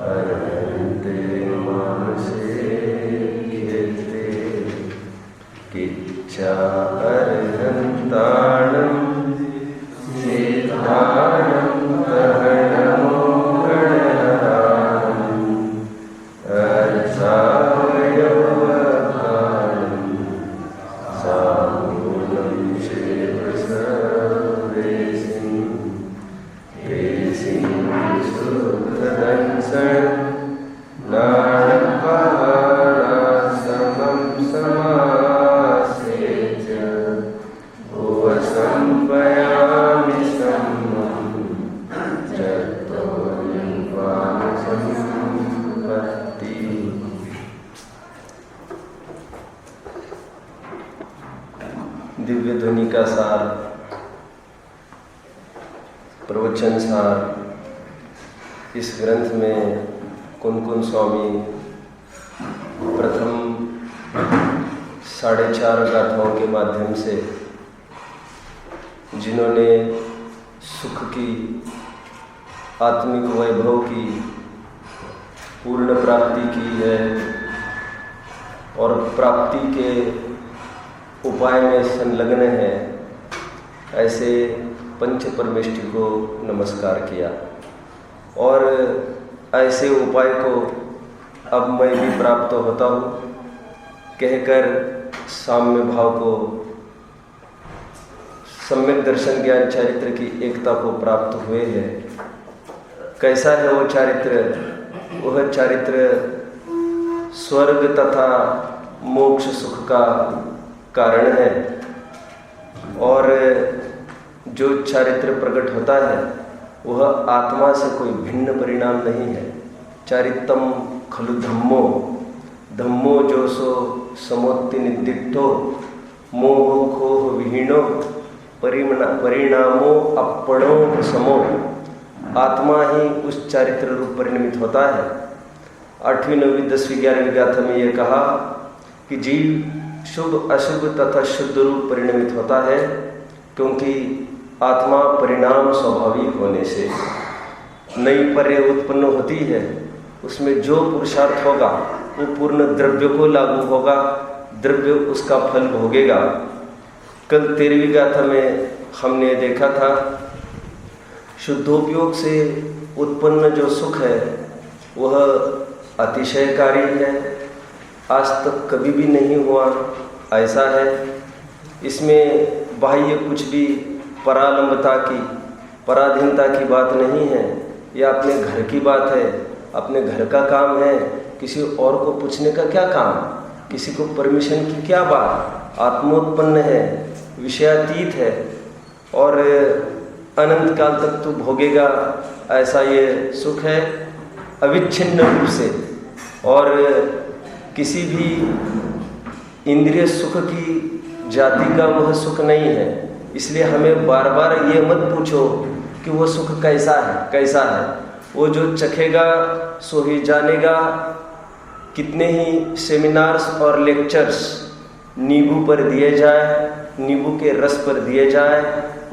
अर्हन्ते मानसे कीर्ते किच्चा अर्हन्ताणं चेताणं तहनमो गणहराणं अर्चावयवकाणं सामूलं चैव सर्वेसिं केसिं सुखदंसं नाणपहारासमं समासेत्य उपसंपयामि सम्मं जत्तोऽन्वासंपत्ति। दिव्य ध्वनि का सार, प्रवचन सार, इस ग्रंथ में कुन-कुन स्वामी प्रथम 4.5 गाथाओं के माध्यम से जिन्होंने सुख की, आत्मिक वैभव की पूर्ण प्राप्ति की है और प्राप्ति के उपाय में संलग्न है, ऐसे पंच परमेष्टि को नमस्कार किया और ऐसे उपाय को अब मैं भी प्राप्त होता हूँ कहकर साम्य भाव को, सम्यक दर्शन ज्ञान चारित्र की एकता को प्राप्त हुए हैं। कैसा है वो चारित्र? वह चारित्र स्वर्ग तथा मोक्ष सुख का कारण है और जो चारित्र प्रकट होता है वह आत्मा से कोई भिन्न परिणाम नहीं है। चारित्रम खलु धम्मो, धम्मो जो सो समोत्ति निर्दिष्टो मोह खोह विहीनो परिणामो अपणो समो। आत्मा ही उस चारित्र रूप परिणमित होता है। 8वीं 9वीं 10वीं 11वीं गाथा में यह कहा कि जीव शुभ अशुभ तथा शुद्ध रूप परिणमित होता है क्योंकि आत्मा परिणाम स्वाभाविक होने से नई पर्य उत्पन्न होती है। उसमें जो पुरुषार्थ होगा वो पूर्ण द्रव्य को लागू होगा, द्रव्य उसका फल भोगेगा। कल 13वीं गाथा में हमने देखा था शुद्धोपयोग से उत्पन्न जो सुख है वह अतिशयकारी है, आज तक कभी भी नहीं हुआ ऐसा है। इसमें बाह्य कुछ भी परालंबता की, पराधीनता की बात नहीं है। यह अपने घर की बात है, अपने घर का काम है, किसी और को पूछने का क्या काम, किसी को परमिशन की क्या बात। आत्मोत्पन्न है, विषयातीत है और अनंत काल तक तू भोगेगा, ऐसा ये सुख है अविच्छिन्न रूप से। और किसी भी इंद्रिय सुख की जाति का वह सुख नहीं है। इसलिए हमें बार बार ये मत पूछो कि वो सुख कैसा है। वो जो चखेगा सो ही जानेगा। कितने ही सेमिनार्स और लेक्चर्स नींबू पर दिए जाए, नींबू के रस पर दिए जाए,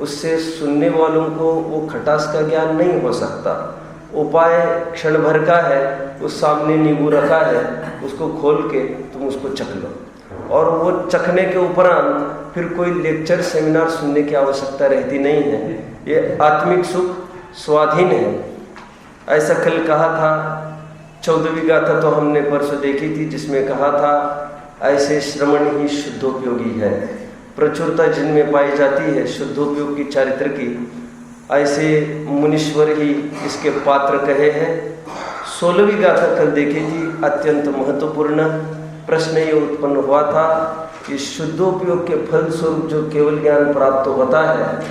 उससे सुनने वालों को वो खटास का ज्ञान नहीं हो सकता। उपाय क्षण भर का है, उस सामने नींबू रखा है, उसको खोल के तुम उसको चख लो और वो चखने के उपरांत फिर कोई लेक्चर सेमिनार सुनने की आवश्यकता रहती नहीं है। ये आत्मिक सुख स्वाधीन है। ऐसा कल कहा था। 14वीं गाथा तो हमने परसों देखी थी जिसमें कहा था ऐसे श्रवण ही शुद्धोपयोगी है। प्रचुरता जिनमें पाई जाती है शुद्धोपयोग की चारित्र की, ऐसे मुनीश्वर ही इसके पात्र कहे हैं। 16वीं गाथा कल देखी थी। अत्यंत महत्वपूर्ण प्रश्न ये उत्पन्न हुआ था कि शुद्धोपयोग के फल स्वरूप जो केवल ज्ञान प्राप्त होता है,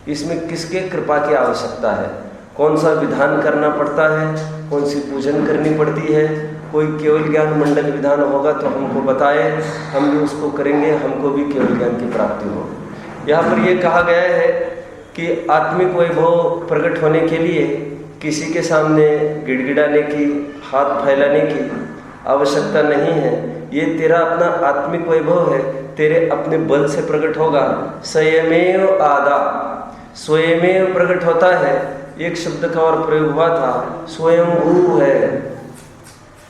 इसमें किसके कृपा की आवश्यकता है, कौन सा विधान करना पड़ता है, कौन सी पूजन करनी पड़ती है। कोई केवल ज्ञान मंडल विधान होगा तो हमको बताए, हम भी उसको करेंगे, हमको भी केवल ज्ञान की प्राप्ति हो। यहाँ पर यह कहा गया है कि आत्मिक वैभव प्रकट होने के लिए किसी के सामने गिड़गिड़ाने की, हाथ फैलाने की आवश्यकता नहीं है। ये तेरा अपना आत्मिक वैभव है, तेरे अपने बल से प्रकट होगा। स्वयमेव आदा, स्वयमेव प्रकट होता है। एक शब्द का और प्रयोग हुआ था, स्वयंभू है।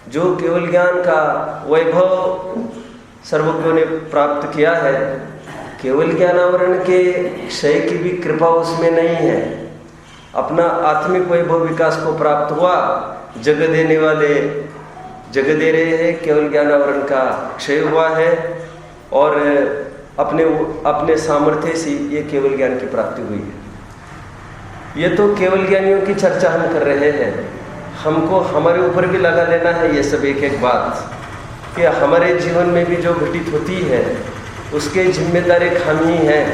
जो केवल ज्ञान का वैभव सर्वज्ञों ने प्राप्त किया है, केवल ज्ञानावरण के क्षय की भी कृपा उसमें नहीं है। अपना आत्मिक वैभव विकास को प्राप्त हुआ, जग देने वाले जग दे रहे हैं, केवल ज्ञानावरण का क्षय हुआ है और अपने सामर्थ्य से ये केवल ज्ञान की प्राप्ति हुई है। ये तो केवल ज्ञानियों की चर्चा हम कर रहे हैं, हमको हमारे ऊपर भी लगा लेना है ये सब एक एक बात, कि हमारे जीवन में भी जो घटित होती है उसके जिम्मेदार एक हम ही हैं।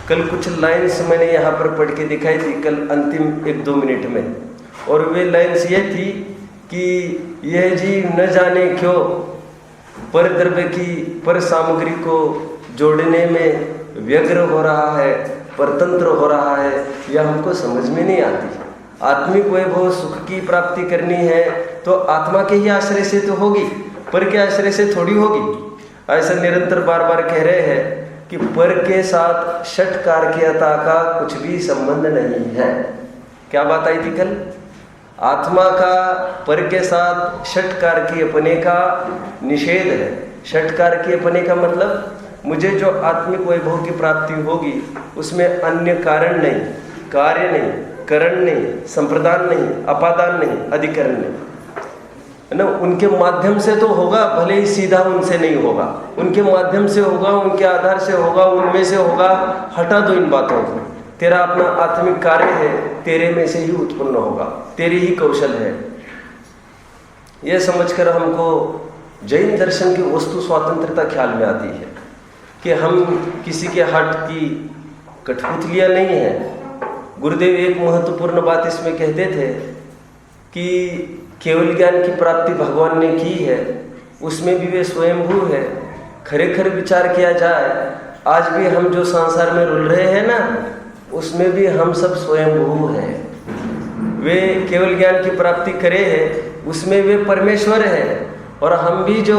कल कुछ लाइन्स मैंने यहाँ पर पढ़ के दिखाई थी, कल अंतिम 1-2 मिनट में, और वे लाइन्स ये थी कि यह जीव न जाने क्यों पर द्रव्य की पर सामग्री को जोड़ने में व्यग्र हो रहा है, परतंत्र हो रहा है, यह हमको समझ में नहीं आती। आत्मिक वैभव सुख की प्राप्ति करनी है तो आत्मा के ही आश्रय से तो होगी, पर के आश्रय से थोड़ी होगी। ऐसा निरंतर बार बार कह रहे हैं कि पर के साथ षट कार्कीयता का कुछ भी संबंध नहीं है। क्या बात आई थी कल? आत्मा का पर के साथ षट कार्कीयपने का निषेध है। षट कार्कीयपने का मतलब मुझे जो आत्मिक वैभव की प्राप्ति होगी उसमें अन्य कारण नहीं, कार्य नहीं, करण नहीं, संप्रदान नहीं, अपादान नहीं, अधिकरण नहीं, है ना। उनके माध्यम से तो होगा, भले ही सीधा उनसे नहीं होगा, उनके माध्यम से होगा, उनके आधार से होगा, उनमें से होगा। हटा दो इन बातों को। तेरा अपना आत्मिक कार्य है, तेरे में से ही उत्पन्न होगा, तेरी ही कौशल है। यह समझकर हमको जैन दर्शन की वस्तु स्वातंत्रता ख्याल में आती है कि हम किसी के हाथ की कठपुतलियाँ नहीं है। गुरुदेव एक महत्वपूर्ण बात इसमें कहते थे कि केवल ज्ञान की प्राप्ति भगवान ने की है, उसमें भी वे स्वयंभू है। खरेखर विचार किया जाए, आज भी हम जो संसार में रुल रहे हैं ना, उसमें भी हम सब स्वयंभू हैं। वे केवल ज्ञान की प्राप्ति करे हैं, उसमें वे परमेश्वर हैं। और हम भी जो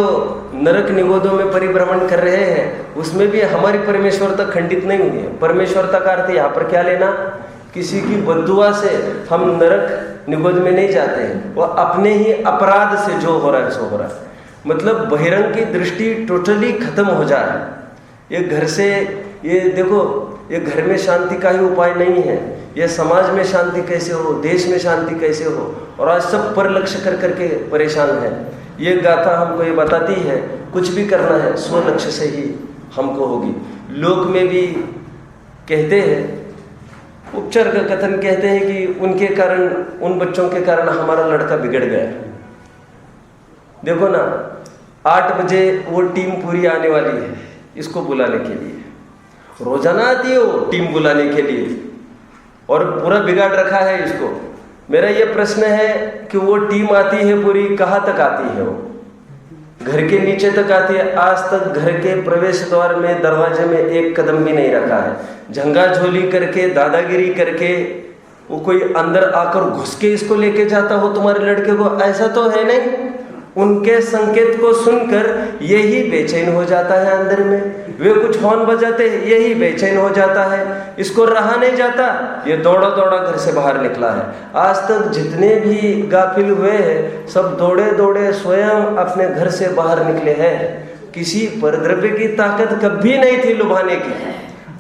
नरक निगोदों में परिभ्रमण कर रहे हैं, उसमें भी हमारी परमेश्वरता खंडित नहीं हुई है। परमेश्वरता का अर्थ यहाँ पर क्या लेना? किसी की बद्दुआ से हम नरक निगोद में नहीं जाते हैं, वो अपने ही अपराध से जो हो रहा है सो हो रहा है। मतलब बहिरंग की दृष्टि टोटली खत्म हो जाए। ये घर से, ये देखो, ये घर में शांति का ही उपाय नहीं है, ये समाज में शांति कैसे हो, देश में शांति कैसे हो, और आज सब पर लक्ष्य कर करके परेशान है। ये गाथा हमको ये बताती है, कुछ भी करना है स्व लक्ष्य से ही हमको होगी। लोक में भी कहते हैं, उपचार का कथन कहते हैं कि उनके कारण, उन बच्चों के कारण हमारा लड़का बिगड़ गया। देखो ना, 8 बजे वो टीम पूरी आने वाली है इसको बुलाने के लिए, रोजाना आती है वो टीम बुलाने के लिए, और पूरा बिगाड़ रखा है इसको। मेरा ये प्रश्न है कि वो टीम आती है पूरी, कहाँ तक आती है? वो घर के नीचे तक आती है। आज तक घर के प्रवेश द्वार में, दरवाजे में एक कदम भी नहीं रखा है। झंगा झोली करके, दादागिरी करके वो कोई अंदर आकर घुस के इसको लेके जाता हो तुम्हारे लड़के को, ऐसा तो है नहीं। उनके संकेत को सुनकर यही बेचैन हो जाता है अंदर में। वे कुछ हॉर्न बजाते हैं, यही बेचैन हो जाता है, इसको रहा नहीं जाता, ये दौड़ा दौड़ा घर से बाहर निकला है। आज तक जितने भी गाफिल हुए हैं सब दौड़े दौड़े स्वयं अपने घर से बाहर निकले हैं। किसी परद्रव्य की ताकत कभी नहीं थी लुभाने की।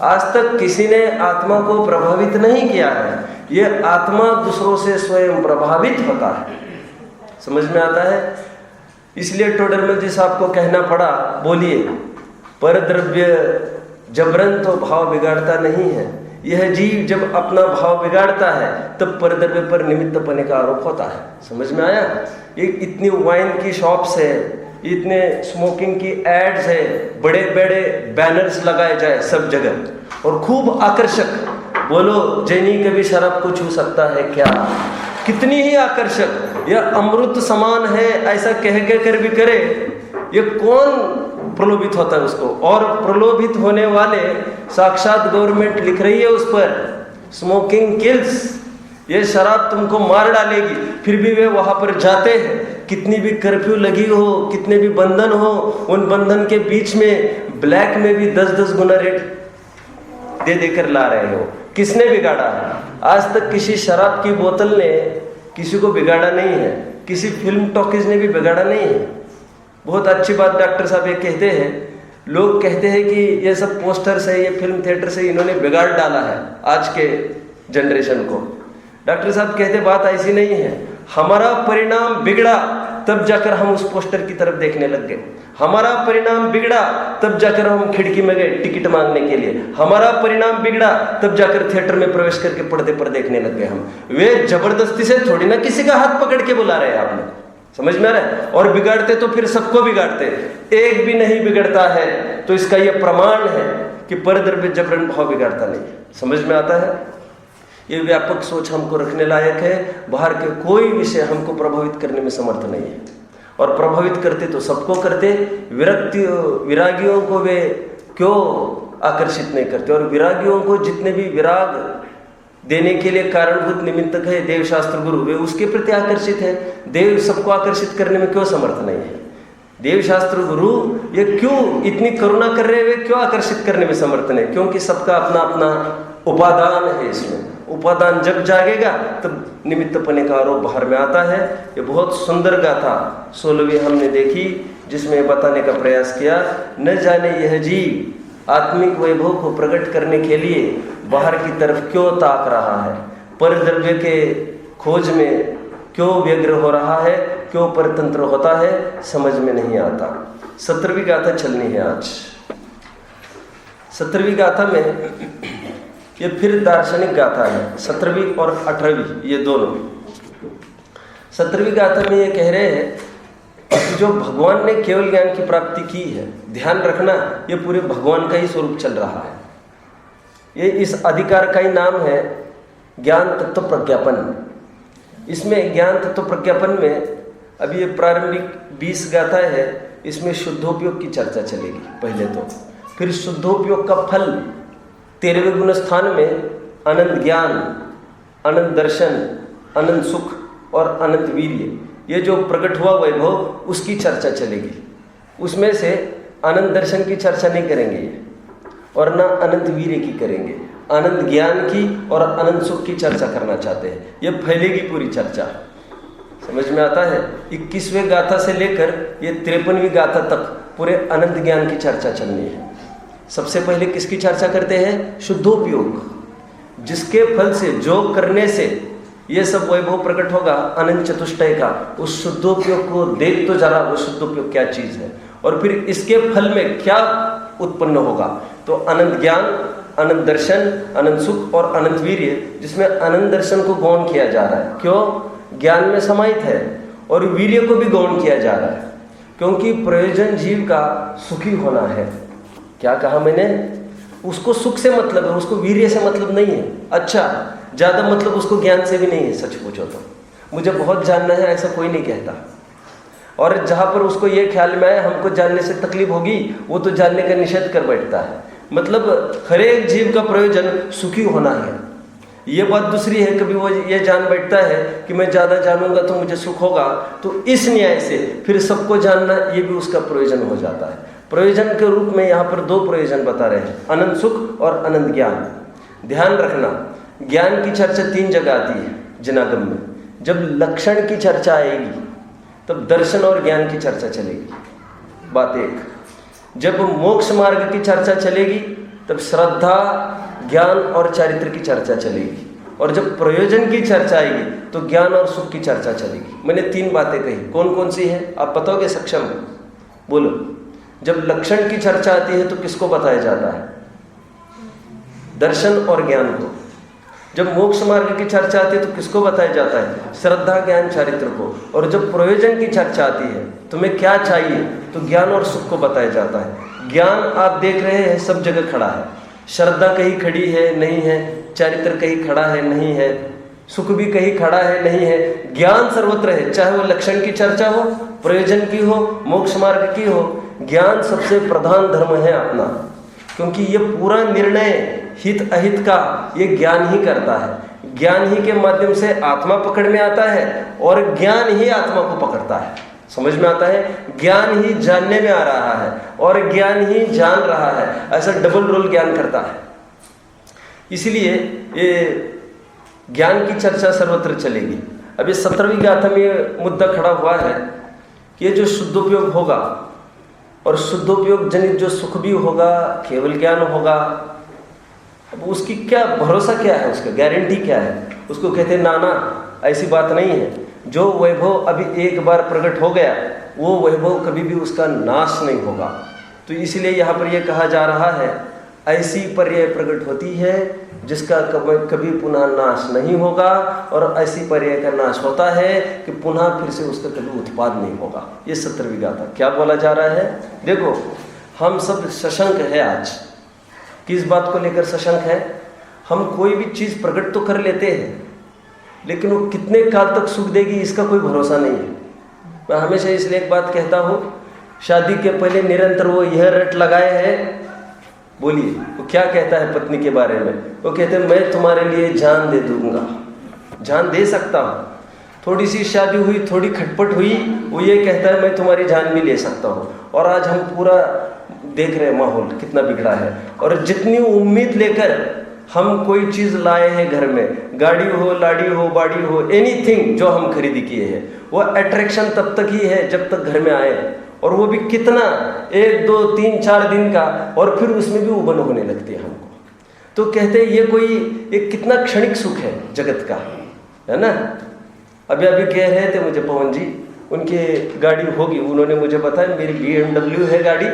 आज तक किसी ने आत्मा को प्रभावित नहीं किया है। ये आत्मा दूसरों से स्वयं प्रभावित होता है। समझ में आता है? इसलिए टोडरमल जी साहब को कहना पड़ा, बोलिए, पर द्रव्य जबरन तो भाव बिगाड़ता नहीं है। यह जीव जब अपना भाव बिगाड़ता है तब पर द्रव्य पर निमित्तपने का आरोप होता है। समझ में आया? ये इतनी वाइन की शॉप्स है, इतने स्मोकिंग की एड्स है, बड़े बड़े बैनर्स लगाए जाए सब जगह और खूब आकर्षक। बोलो, जैनी कभी शराब को छू सकता है क्या? कितनी ही आकर्षक, यह अमृत समान है ऐसा कह कर भी करे, ये कौन प्रलोभित होता है उसको? और प्रलोभित होने वाले साक्षात गवर्नमेंट लिख रही है उस पर, स्मोकिंग किल्स, ये शराब तुमको मार डालेगी, फिर भी वे वहां पर जाते हैं। कितनी भी कर्फ्यू लगी हो, कितने भी बंधन हो, उन बंधन के बीच में ब्लैक में भी 10-10 गुना रेट दे देकर ला रहे हो। किसने बिगाड़ा है? आज तक किसी शराब की बोतल ने किसी को बिगाड़ा नहीं है, किसी फिल्म टॉकीज ने भी बिगाड़ा नहीं है। बहुत अच्छी बात डॉक्टर साहब ये कहते हैं, लोग कहते हैं कि ये सब पोस्टर से, ये फिल्म थिएटर से इन्होंने बिगाड़ डाला है आज के जनरेशन को। डॉक्टर साहब कहते बात ऐसी नहीं है। हमारा परिणाम बिगड़ा तब जाकर हम उस पोस्टर की तरफ देखने लग गए। हमारा परिणाम बिगड़ा तब जाकर हम खिड़की में गए टिकट मांगने के लिए। हमारा परिणाम बिगड़ा तब जाकर थिएटर में प्रवेश करके पर्दे पर देखने लग गए हम। वे जबरदस्ती से थोड़ी ना किसी का हाथ पकड़ के बुला रहे हैं आपने, समझ में आ रहा है? और बिगाड़ते तो फिर सबको बिगाड़ते, एक भी नहीं बिगड़ता है तो इसका यह प्रमाण है कि परद्रव्य जबरन भाव बिगाड़ता नहीं। समझ में आता है? ये व्यापक सोच हमको रखने लायक है। बाहर के कोई विषय हमको प्रभावित करने में समर्थ नहीं है, और प्रभावित करते तो सबको करते। विरागियों को वे क्यों आकर्षित नहीं करते? और विरागियों को जितने भी विराग देने के लिए कारणभूत निमित्तक है देव शास्त्र गुरु, वे उसके प्रति आकर्षित है। देव सबको आकर्षित करने में क्यों समर्थ नहीं है? देव शास्त्र गुरु ये क्यों इतनी करुणा कर रहे हैं, वे क्यों आकर्षित करने में समर्थ नहीं? क्योंकि सबका अपना अपना उपादान है। इसमें उपादान जब जागेगा तब निमित्तपने का आरोप बाहर में आता है। ये बहुत सुंदर गाथा 16वीं हमने देखी, जिसमें बताने का प्रयास किया, न जाने यह जीव आत्मिक वैभव को प्रकट करने के लिए बाहर की तरफ क्यों ताक रहा है, परद्रव्य के खोज में क्यों व्यग्र हो रहा है, क्यों परतंत्र होता है, समझ में नहीं आता। 17वीं गाथा चलनी है आज। 17वीं गाथा में ये फिर दार्शनिक गाथा है, 17वीं और 18वीं ये दोनों। 17वीं गाथा में ये कह रहे हैं कि जो भगवान ने केवल ज्ञान की प्राप्ति की है, ध्यान रखना ये पूरे भगवान का ही स्वरूप चल रहा है। ये इस अधिकार का ही नाम है ज्ञान तत्व प्रज्ञापन। इसमें ज्ञान तत्व प्रज्ञापन में अभी ये प्रारंभिक 20 गाथा है, इसमें शुद्धोपयोग की चर्चा चलेगी पहले तो, फिर शुद्धोपयोग का फल 13वें गुण स्थान में अनंत ज्ञान, अनंत दर्शन, अनंत सुख और अनंत वीर्य, ये जो प्रकट हुआ वैभव उसकी चर्चा चलेगी। उसमें से अनंत दर्शन की चर्चा नहीं करेंगे ये, और ना अनंत वीर्य की करेंगे, अनंत ज्ञान की और अनंत सुख की चर्चा करना चाहते हैं। ये फैलेगी पूरी चर्चा, समझ में आता है? 21वें गाथा से लेकर ये 53वीं गाथा तक पूरे अनंत ज्ञान की चर्चा चलनी है। सबसे पहले किसकी चर्चा करते हैं? शुद्धोपयोग, जिसके फल से, जो करने से ये सब वैभव प्रकट होगा अनंत चतुष्टय का। उस शुद्धोपयोग को देख तो जरा, वो शुद्धोपयोग क्या चीज है और फिर इसके फल में क्या उत्पन्न होगा। तो अनंत ज्ञान, अनंत दर्शन, अनंत सुख और अनंत वीर्य, जिसमें अनंत दर्शन को गौण किया जा रहा है। क्यों? ज्ञान में समाहित है, और वीर्य को भी गौण किया जा रहा है, क्योंकि प्रयोजन जीव का सुखी होना है। क्या कहा मैंने? उसको सुख से मतलब है, उसको वीर्य से मतलब नहीं है। अच्छा, ज़्यादा मतलब उसको ज्ञान से भी नहीं है। सच पूछो तो मुझे बहुत जानना है ऐसा कोई नहीं कहता, और जहाँ पर उसको ये ख्याल में आया हमको जानने से तकलीफ होगी, वो तो जानने का निषेध कर बैठता है। मतलब हर एक जीव का प्रयोजन सुखी होना है। ये बात दूसरी है, कभी वो ये जान बैठता है कि मैं ज़्यादा जानूंगा तो मुझे सुख होगा, तो इस न्याय से फिर सबको जानना ये भी उसका प्रयोजन हो जाता है। प्रयोजन के रूप में यहाँ पर 2 प्रयोजन बता रहे हैं, अनंत सुख और अनंत ज्ञान। ध्यान रखना, ज्ञान की चर्चा 3 जगह आती है जनागम में। जब लक्षण की चर्चा आएगी तब दर्शन और ज्ञान की चर्चा चलेगी, बात एक। जब मोक्ष मार्ग की चर्चा चलेगी तब श्रद्धा, ज्ञान और चारित्र की चर्चा चलेगी, और जब प्रयोजन की चर्चा आएगी तो ज्ञान और सुख की चर्चा चलेगी। मैंने 3 बातें कही, कौन कौन सी है आप बताओगे? सक्षम है? बोलो। जब लक्षण की चर्चा आती है तो किसको बताया जाता है? दर्शन और ज्ञान को। जब मोक्ष मार्ग की चर्चा आती है तो किसको बताया जाता है? श्रद्धा, ज्ञान, चारित्र को। और जब प्रयोजन की चर्चा आती है, तुम्हें क्या चाहिए, तो ज्ञान और सुख को बताया जाता है। ज्ञान आप देख रहे हैं सब जगह खड़ा है, श्रद्धा कहीं खड़ी है नहीं है, चारित्र कहीं खड़ा है नहीं है, सुख भी कहीं खड़ा है नहीं है, ज्ञान सर्वत्र है। चाहे वो लक्षण की चर्चा हो, प्रयोजन की हो, मोक्ष मार्ग की हो, ज्ञान सबसे प्रधान धर्म है अपना, क्योंकि ये पूरा निर्णय हित अहित का ये ज्ञान ही करता है। ज्ञान ही के माध्यम से आत्मा पकड़ में आता है और ज्ञान ही आत्मा को पकड़ता है। समझ में आता है? ज्ञान ही जानने में आ रहा है और ज्ञान ही जान रहा है, ऐसा डबल रोल ज्ञान करता है। इसलिए ये ज्ञान की चर्चा सर्वत्र चलेगी। अब ये 17वीं गाथा में ये मुद्दा खड़ा हुआ है कि ये जो शुद्धोपयोग होगा और शुद्धोपयोग जनित जो सुख भी होगा, केवल ज्ञान होगा, अब उसकी क्या भरोसा क्या है, उसका गारंटी क्या है? उसको कहते हैं ना, ऐसी बात नहीं है। जो वैभव अभी एक बार प्रकट हो गया वो वैभव कभी भी उसका नाश नहीं होगा। तो इसलिए यहाँ पर यह कहा जा रहा है ऐसी पर्याय प्रकट होती है जिसका कभी पुनः नाश नहीं होगा, और ऐसी पर्याय का नाश होता है कि पुनः फिर से उसका कभी उत्पाद नहीं होगा। ये 17वीं गाथा क्या बोला जा रहा है? देखो, हम सब सशंक है। आज किस बात को लेकर सशंक है? हम कोई भी चीज़ प्रकट तो कर लेते हैं, लेकिन वो कितने काल तक सुख देगी इसका कोई भरोसा नहीं है। मैं हमेशा इसलिए एक बात कहता हूँ, शादी के पहले निरंतर वो यह रट लगाए है। बोलिए, वो क्या कहता है पत्नी के बारे में? वो कहते हैं मैं तुम्हारे लिए जान दे दूंगा, जान दे सकता हूँ। थोड़ी सी शादी हुई, थोड़ी खटपट हुई, वो ये कहता है मैं तुम्हारी जान भी ले सकता हूँ। और आज हम पूरा देख रहे हैं माहौल कितना बिगड़ा है। और जितनी उम्मीद लेकर हम कोई चीज़ लाए हैं घर में, गाड़ी हो, लाड़ी हो, बाड़ी हो, एनीथिंग जो हम खरीदी किए हैं, वो अट्रैक्शन तब तक ही है जब तक घर में आए, और वो भी कितना 1, 2, 3, 4 दिन का, और फिर उसमें भी उबन होने लगती है हमको। तो कहते हैं ये कोई एक कितना क्षणिक सुख है जगत का, है ना। अभी कह रहे थे मुझे पवन जी, उनकी गाड़ी होगी, उन्होंने मुझे बताया मेरी BMW है गाड़ी,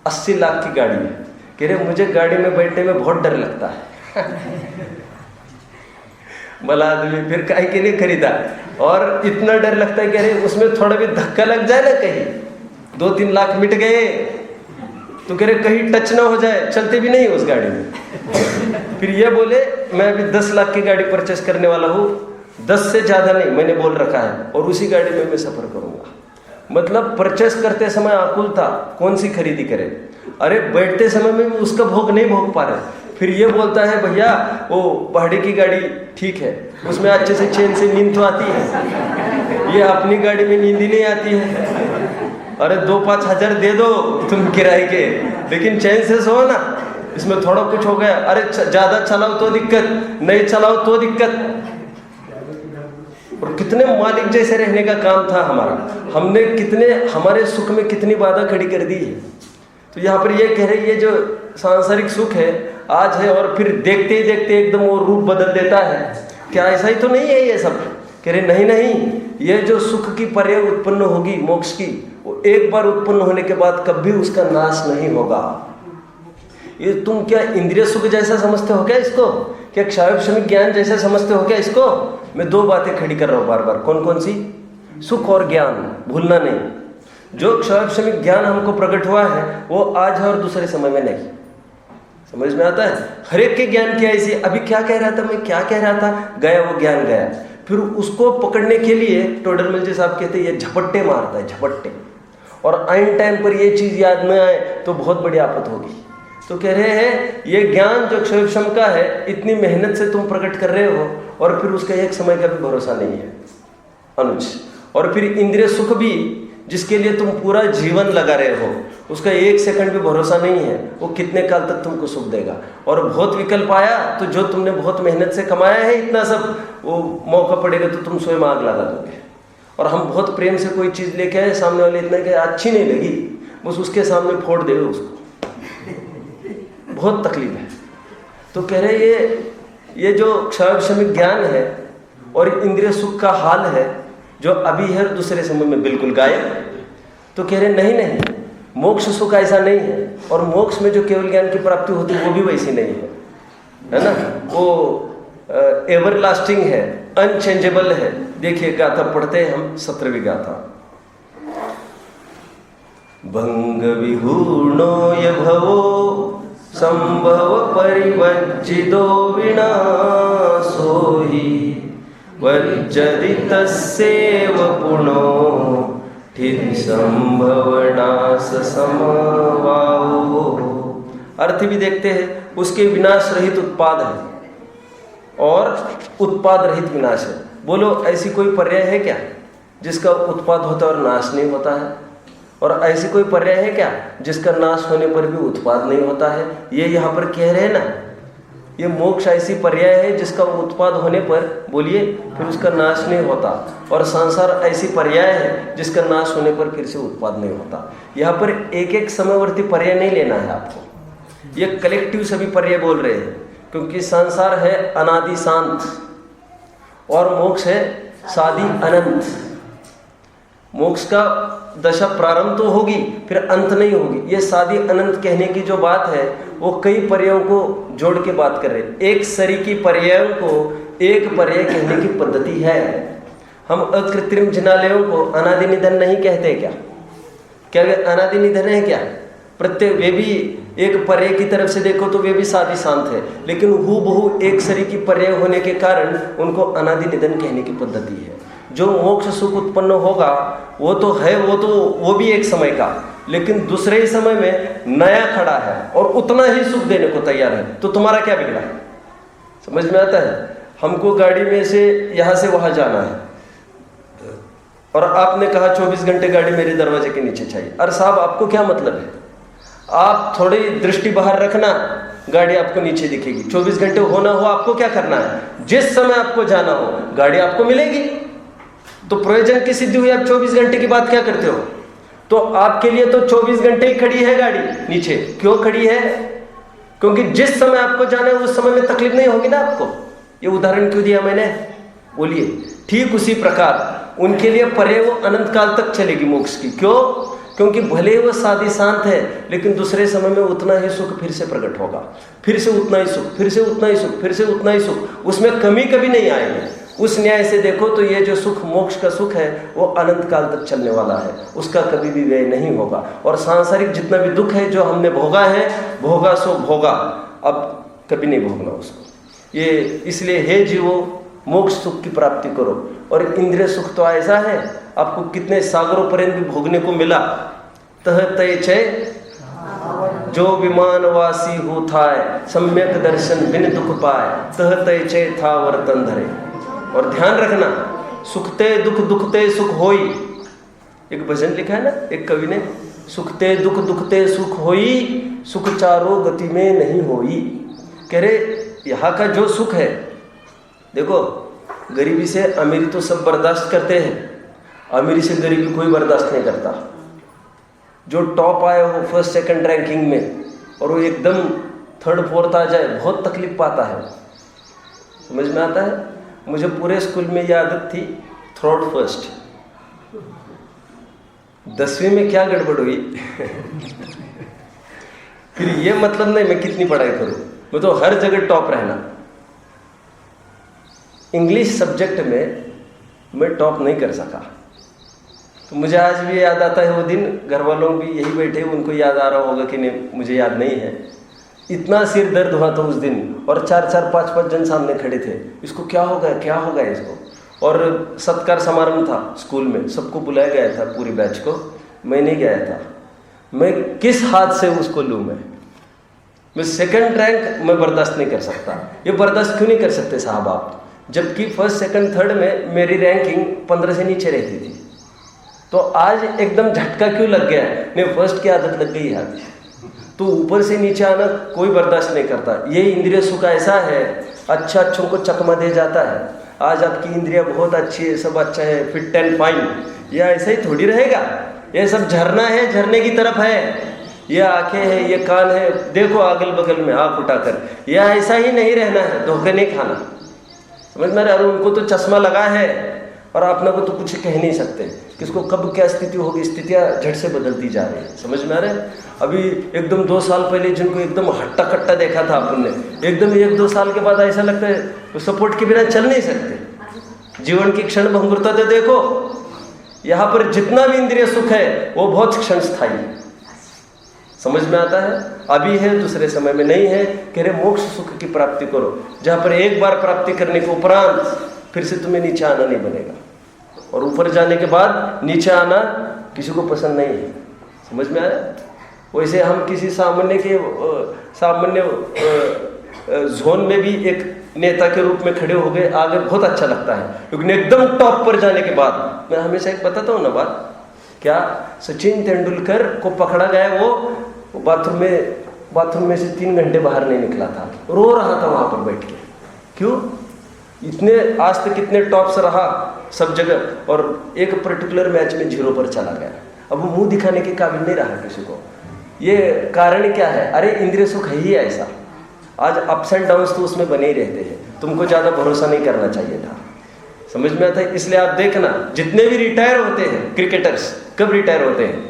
80 लाख की गाड़ी है। कह रहे मुझे गाड़ी में बैठने में बहुत डर लगता है। भला आदमी फिर काहे के लिए खरीदा, और इतना डर लगता है, कह रहे उसमें थोड़ा भी धक्का लग जाए ना, कहीं 2-3 लाख मिट गए तो कह रहे कहीं टच ना हो जाए, चलते भी नहीं उस गाड़ी में। फिर ये बोले मैं अभी 10 लाख की गाड़ी परचेस करने वाला हूँ, 10 से ज़्यादा नहीं मैंने बोल रखा है, और उसी गाड़ी में मैं सफ़र करूँगा। मतलब परचेस करते समय आकुल था कौन सी खरीदी करे, अरे बैठते समय में भी उसका भोग नहीं भोग पा रहे। फिर ये बोलता है भैया वो भाड़े की गाड़ी ठीक है, उसमें अच्छे से चैन से नींद तो आती है, ये अपनी गाड़ी में नींद ही नहीं आती है। अरे 2-5 हज़ार दे दो तुम किराए के, लेकिन चैन से सो ना, इसमें थोड़ा कुछ हो गया, अरे ज़्यादा चलाओ तो दिक्कत, नहीं चलाओ तो दिक्कत। और कितने मालिक जैसे रहने का काम था हमारा, हमने कितने हमारे सुख में कितनी बाधा खड़ी कर दी है। तो यहाँ पर ये कह रहे ये जो सांसारिक सुख है आज है, और फिर देखते ही देखते एकदम वो रूप बदल देता है। क्या ऐसा ही तो नहीं है ये सब? कह रहे नहीं, ये जो सुख की पर्याय उत्पन्न होगी मोक्ष की, वो एक बार उत्पन्न होने के बाद कभी उसका नाश नहीं होगा। ये तुम क्या इंद्रिय सुख जैसा समझते हो क्या इसको? क्या क्षायोपशमिक ज्ञान जैसा समझते हो क्या इसको? मैं 2 बातें खड़ी कर रहा हूँ बार बार, कौन कौन सी? सुख और ज्ञान, भूलना नहीं। जो क्षायोपशमिक ज्ञान हमको प्रकट हुआ है वो आज है और दूसरे समय में नहीं। समझ में आता है? हर एक के ज्ञान की ऐसी, अभी क्या कह रहा था मैं, क्या कह रहा था, गया वो ज्ञान गया। फिर उसको पकड़ने के लिए टोडरमल जी साहब कहते हैं ये झपट्टे मारता है, झपट्टे, और आइन टाइम पर ये चीज़ याद न आए तो बहुत बड़ी आफत होगी। तो कह रहे हैं ये ज्ञान जो क्षयोपशम का है, इतनी मेहनत से तुम प्रकट कर रहे हो, और फिर उसका एक समय का भी भरोसा नहीं है अनुज। और फिर इंद्रिय सुख भी जिसके लिए तुम पूरा जीवन लगा रहे हो, उसका 1 सेकंड भी भरोसा नहीं है वो कितने काल तक तुमको सुख देगा। और बहुत विकल्प आया तो जो तुमने बहुत मेहनत से कमाया है इतना सब, वो मौका पड़ेगा तो तुम स्वयं आग लगा दोगे। और हम बहुत प्रेम से कोई चीज़ लेके आए, सामने वाले इतना कि अच्छी नहीं लगी, बस उसके सामने फोड़ देगा उसको, बहुत तकलीफ है। तो कह रहे ये जो क्षयोपशमिक ज्ञान है और इंद्रिय सुख का हाल है जो अभी है दूसरे समय में बिल्कुल गायब। तो कह रहे नहीं, मोक्ष सुख ऐसा नहीं है, और मोक्ष में जो केवल ज्ञान की प्राप्ति होती है वो भी वैसी नहीं है ना। वो एवर लास्टिंग है, अनचेंजेबल है। देखिए गाथा पढ़ते हैं हम, 17वीं गाथा। भंग विहूर्णो य भवो संभव परिवज्जितो विनाशो हि वज्जति तस्यैव पुनो ठिति संभवनाश समवाहो। अर्थ भी देखते हैं, उसके विनाश रहित उत्पाद है और उत्पाद रहित विनाश है। बोलो ऐसी कोई पर्याय है क्या जिसका उत्पाद होता है और नाश नहीं होता है? और ऐसी कोई पर्याय है क्या जिसका नाश होने पर भी उत्पाद नहीं होता है? ये यहाँ पर कह रहे हैं ना, ये मोक्ष ऐसी पर्याय है जिसका उत्पाद होने पर, बोलिए, फिर उसका नाश नहीं होता, और संसार ऐसी पर्याय है जिसका नाश होने पर फिर से उत्पाद नहीं होता। यहाँ पर एक एक समयवर्ती पर्याय नहीं लेना है आपको, ये कलेक्टिव सभी पर्याय बोल रहे हैं, क्योंकि संसार है अनादि शांत और मोक्ष है सादि अनंत। मोक्ष का दशा प्रारंभ तो होगी, फिर अंत नहीं होगी। ये सादी अनंत कहने की जो बात है वो कई पर्यायों को जोड़ के बात कर रहे हैं। एक सरीकी पर्यायों को एक पर्याय कहने की पद्धति है। हम अकृत्रिम जिनालयों को अनादि निधन नहीं कहते क्या? क्या वे अनादि निधन है क्या? प्रत्येक वे भी एक पर्याय की तरफ से देखो तो वे भी सादी शांत है, लेकिन हूबहू एक सरीकी पर्याय होने के कारण उनको अनादि निधन कहने की पद्धति है। जो मोक्ष सुख उत्पन्न होगा वो तो है, वो भी एक समय का, लेकिन दूसरे ही समय में नया खड़ा है और उतना ही सुख देने को तैयार है। तो तुम्हारा क्या बिगड़ा? समझ में आता है? हमको गाड़ी में से यहाँ से वहाँ जाना है और आपने कहा 24 घंटे गाड़ी मेरे दरवाजे के नीचे चाहिए। अरे साहब, आपको क्या मतलब है? आप थोड़ी दृष्टि बाहर रखना, गाड़ी आपको नीचे दिखेगी। 24 घंटे होना हो, आपको क्या करना है? जिस समय आपको जाना हो गाड़ी आपको मिलेगी। तो प्रयोजन की सिद्धि हुई। आप 24 घंटे की बात क्या करते हो? तो आपके लिए तो 24 घंटे ही खड़ी है गाड़ी नीचे। क्यों खड़ी है? क्योंकि जिस समय आपको जाना है उस समय में तकलीफ नहीं होगी ना आपको। ये उदाहरण क्यों दिया मैंने? बोलिए। ठीक उसी प्रकार उनके लिए पर्याय वो अनंत काल तक चलेगी मोक्ष की। क्यों? क्योंकि भले वो सादी शांत है, लेकिन दूसरे समय में उतना ही सुख फिर से प्रकट होगा, फिर से उतना ही सुख, फिर से उतना ही सुख, फिर से उतना ही सुख। उसमें कमी कभी नहीं आएगी। उस न्याय से देखो तो ये जो सुख, मोक्ष का सुख है, वो अनंत काल तक चलने वाला है, उसका कभी भी व्यय नहीं होगा। और सांसारिक जितना भी दुख है जो हमने भोगा है, भोगा सो भोगा, अब कभी नहीं भोगना उसको। ये इसलिए हे जीवो, मोक्ष सुख की प्राप्ति करो। और इंद्रिय सुख तो ऐसा है, आपको कितने सागरों पर्यंत भी भोगने को मिला। तह तय छय जो विमानवासी हो थाय, सम्यक दर्शन बिन दुख पाए, तह तय छय था वर्तन धरे। और ध्यान रखना, सुखते दुख दुखते सुख होई। एक भजन लिखा है ना एक कवि ने, सुखते दुख दुखते सुख होई, सुख चारो गति में नहीं होई। कह रहे यहाँ का जो सुख है, देखो गरीबी से अमीरी तो सब बर्दाश्त करते हैं, अमीरी से गरीबी कोई बर्दाश्त नहीं करता। जो टॉप आए वो फर्स्ट सेकंड रैंकिंग में, और वो एकदम थर्ड फोर्थ आ जाए, बहुत तकलीफ पाता है। समझ में आता है? मुझे पूरे स्कूल में ये आदत थी, थर्ड फर्स्ट। 10वीं में क्या गड़बड़ हुई फिर ये मतलब नहीं मैं कितनी पढ़ाई करूं, मैं तो हर जगह टॉप रहना। इंग्लिश सब्जेक्ट में मैं टॉप नहीं कर सका। तो मुझे आज भी याद आता है वो दिन। घर वालों भी यही बैठे, उनको याद आ रहा होगा कि नहीं, मुझे याद नहीं है। इतना सिर दर्द हुआ था उस दिन, और 4-4, 5-5 जन सामने खड़े थे। इसको क्या हो गया, क्या हो गया इसको? और सत्कार समारोह था स्कूल में, सबको बुलाया गया था, पूरी बैच को। मैं नहीं गया था। मैं किस हाथ से उसको लूँ? मैं सेकंड रैंक मैं बर्दाश्त नहीं कर सकता। ये बर्दाश्त क्यों नहीं कर सकते साहब आप? जबकि फर्स्ट सेकंड थर्ड में मेरी रैंकिंग 15 से नीचे रहती थी। तो आज एकदम झटका क्यों लग गया? नहीं, फर्स्ट की आदत लग गई है। तो ऊपर से नीचे आना कोई बर्दाश्त नहीं करता। ये इंद्रिय सुख ऐसा है, अच्छा अच्छों को चकमा दे जाता है। आज आपकी इंद्रिया बहुत अच्छी है, सब अच्छा है, फिट एंड फाइन, ये ऐसा ही थोड़ी रहेगा। ये सब झरना है, झरने की तरफ है। ये आंखें हैं, ये कान है, देखो अगल बगल में आँख उठाकर। यह ऐसा ही नहीं रहना है, धोखे नहीं खाना। समझ में? अरे उनको तो चश्मा लगा है और अपने को तो कुछ कह नहीं सकते। किसको कब क्या स्थिति होगी, स्थितियाँ झट से बदलती जा रही है। समझ में आ रहा है? अभी एकदम 2 साल पहले जिनको एकदम हट्टा कट्टा देखा था अपन ने, एकदम 1-2 साल के बाद ऐसा लगता है तो सपोर्ट के बिना चल नहीं सकते। जीवन की क्षण भंगुरता तो देखो। यहाँ पर जितना भी इंद्रिय सुख है वो बहुत क्षण स्थायी है। समझ में आता है? अभी है, दूसरे समय में नहीं है। कह रहे मोक्ष सुख की प्राप्ति करो, जहाँ पर एक बार प्राप्ति करने के उपरांत फिर से तुम्हें नीचे आना नहीं बनेगा, और ऊपर जाने के बाद नीचे आना किसी को पसंद नहीं है। समझ में आया? वैसे हम किसी सामान्य जोन में भी एक नेता के रूप में खड़े हो गए, आगे बहुत अच्छा लगता है। लेकिन एकदम टॉप पर जाने के बाद, मैं हमेशा एक बताता हूँ ना बात, क्या सचिन तेंदुलकर को पकड़ा गया, वो बाथरूम में बाथरूम में से 3 घंटे बाहर नहीं निकला था, रो रहा था वहाँ पर बैठ के। क्यों? इतने आज तक कितने टॉप से रहा सब जगह, और एक पर्टिकुलर मैच में 0 पर चला गया। अब वो मुंह दिखाने के काबिल नहीं रहा किसी को। ये कारण क्या है? अरे इंद्रिय सुख है ही ऐसा। आज अप्स एंड डाउन्स तो उसमें बने ही रहते हैं। तुमको ज़्यादा भरोसा नहीं करना चाहिए था। समझ में आता है? इसलिए आप देखना, जितने भी रिटायर होते हैं क्रिकेटर्स, कब रिटायर होते हैं?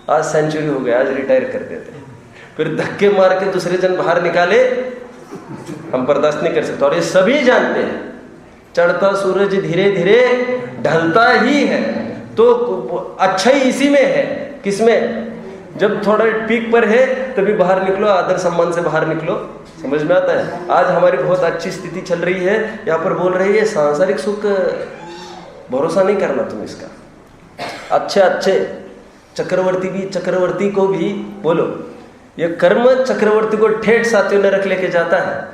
आज सेंचुरी हो गया, आज रिटायर कर देते हैं। फिर धक्के मार के दूसरे जन बाहर निकाले, हम बर्दाश्त नहीं कर सकते। और ये सभी जानते हैं चढ़ता सूरज धीरे धीरे ढलता ही है, तो अच्छा ही इसी में है। किसमें? जब थोड़ा पीक पर है तभी बाहर निकलो, आदर सम्मान से बाहर निकलो। समझ में आता है? आज हमारी बहुत अच्छी स्थिति चल रही है, यहाँ पर बोल रही है सांसारिक सुख भरोसा नहीं करना तुम इसका। अच्छे चक्रवर्ती को भी बोलो, ये कर्म चक्रवर्ती को ठेठ साथियों ने रख लेके जाता है।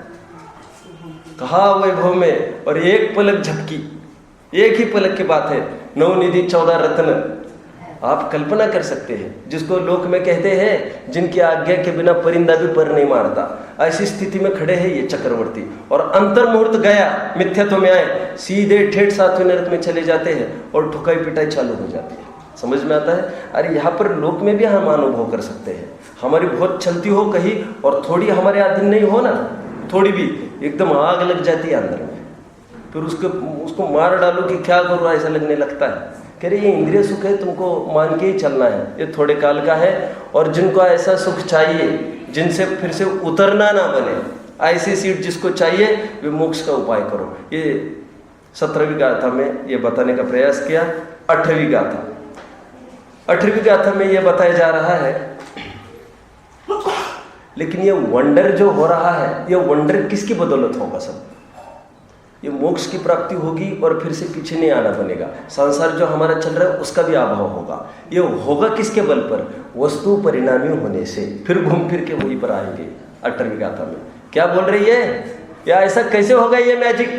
कहा वैभव में, और एक पलक झपकी, एक ही पलक की बात है, 9 निधि 14 रत्न। आप कल्पना कर सकते हैं, जिसको लोक में कहते हैं जिनकी आज्ञा के बिना परिंदा भी पर नहीं मारता, ऐसी स्थिति में खड़े हैं ये चक्रवर्ती। और अंतर मुहूर्त गया, मिथ्यात्व में आए, सीधे ठेठ सातवें नरक में चले जाते हैं और ठुकाई पिटाई चालू हो जाती है। समझ में आता है? अरे यहाँ पर लोक में भी हम अनुभव कर सकते हैं। हमारी बहुत चलती हो कहीं और थोड़ी हमारे अधीन नहीं हो ना, थोड़ी भी एकदम आग लग जाती है अंदर में, फिर उसको मार डालो कि क्या करो, ऐसा लगने लगता है। कह रहे ये इंद्रिय सुख है, तुमको मान के ही चलना है, ये थोड़े काल का है। और जिनको ऐसा सुख चाहिए जिनसे फिर से उतरना ना बने, ऐसी सीट जिसको चाहिए, वे मोक्ष का उपाय करो। ये 17वीं गाथा में ये बताने का प्रयास किया। 8वीं गाथा में ये बताया जा रहा है, लेकिन ये वंडर जो हो रहा है, ये वंडर किसकी बदौलत होगा? सब ये मोक्ष की प्राप्ति होगी और फिर से पीछे नहीं आना बनेगा। संसार जो हमारा चल रहा है उसका भी अभाव होगा। ये होगा किसके बल पर? वस्तु परिणामी होने से। फिर घूम फिर के वहीं पर आएंगे। 8वीं गाथा में क्या बोल रही है? या ऐसा कैसे होगा? ये मैजिक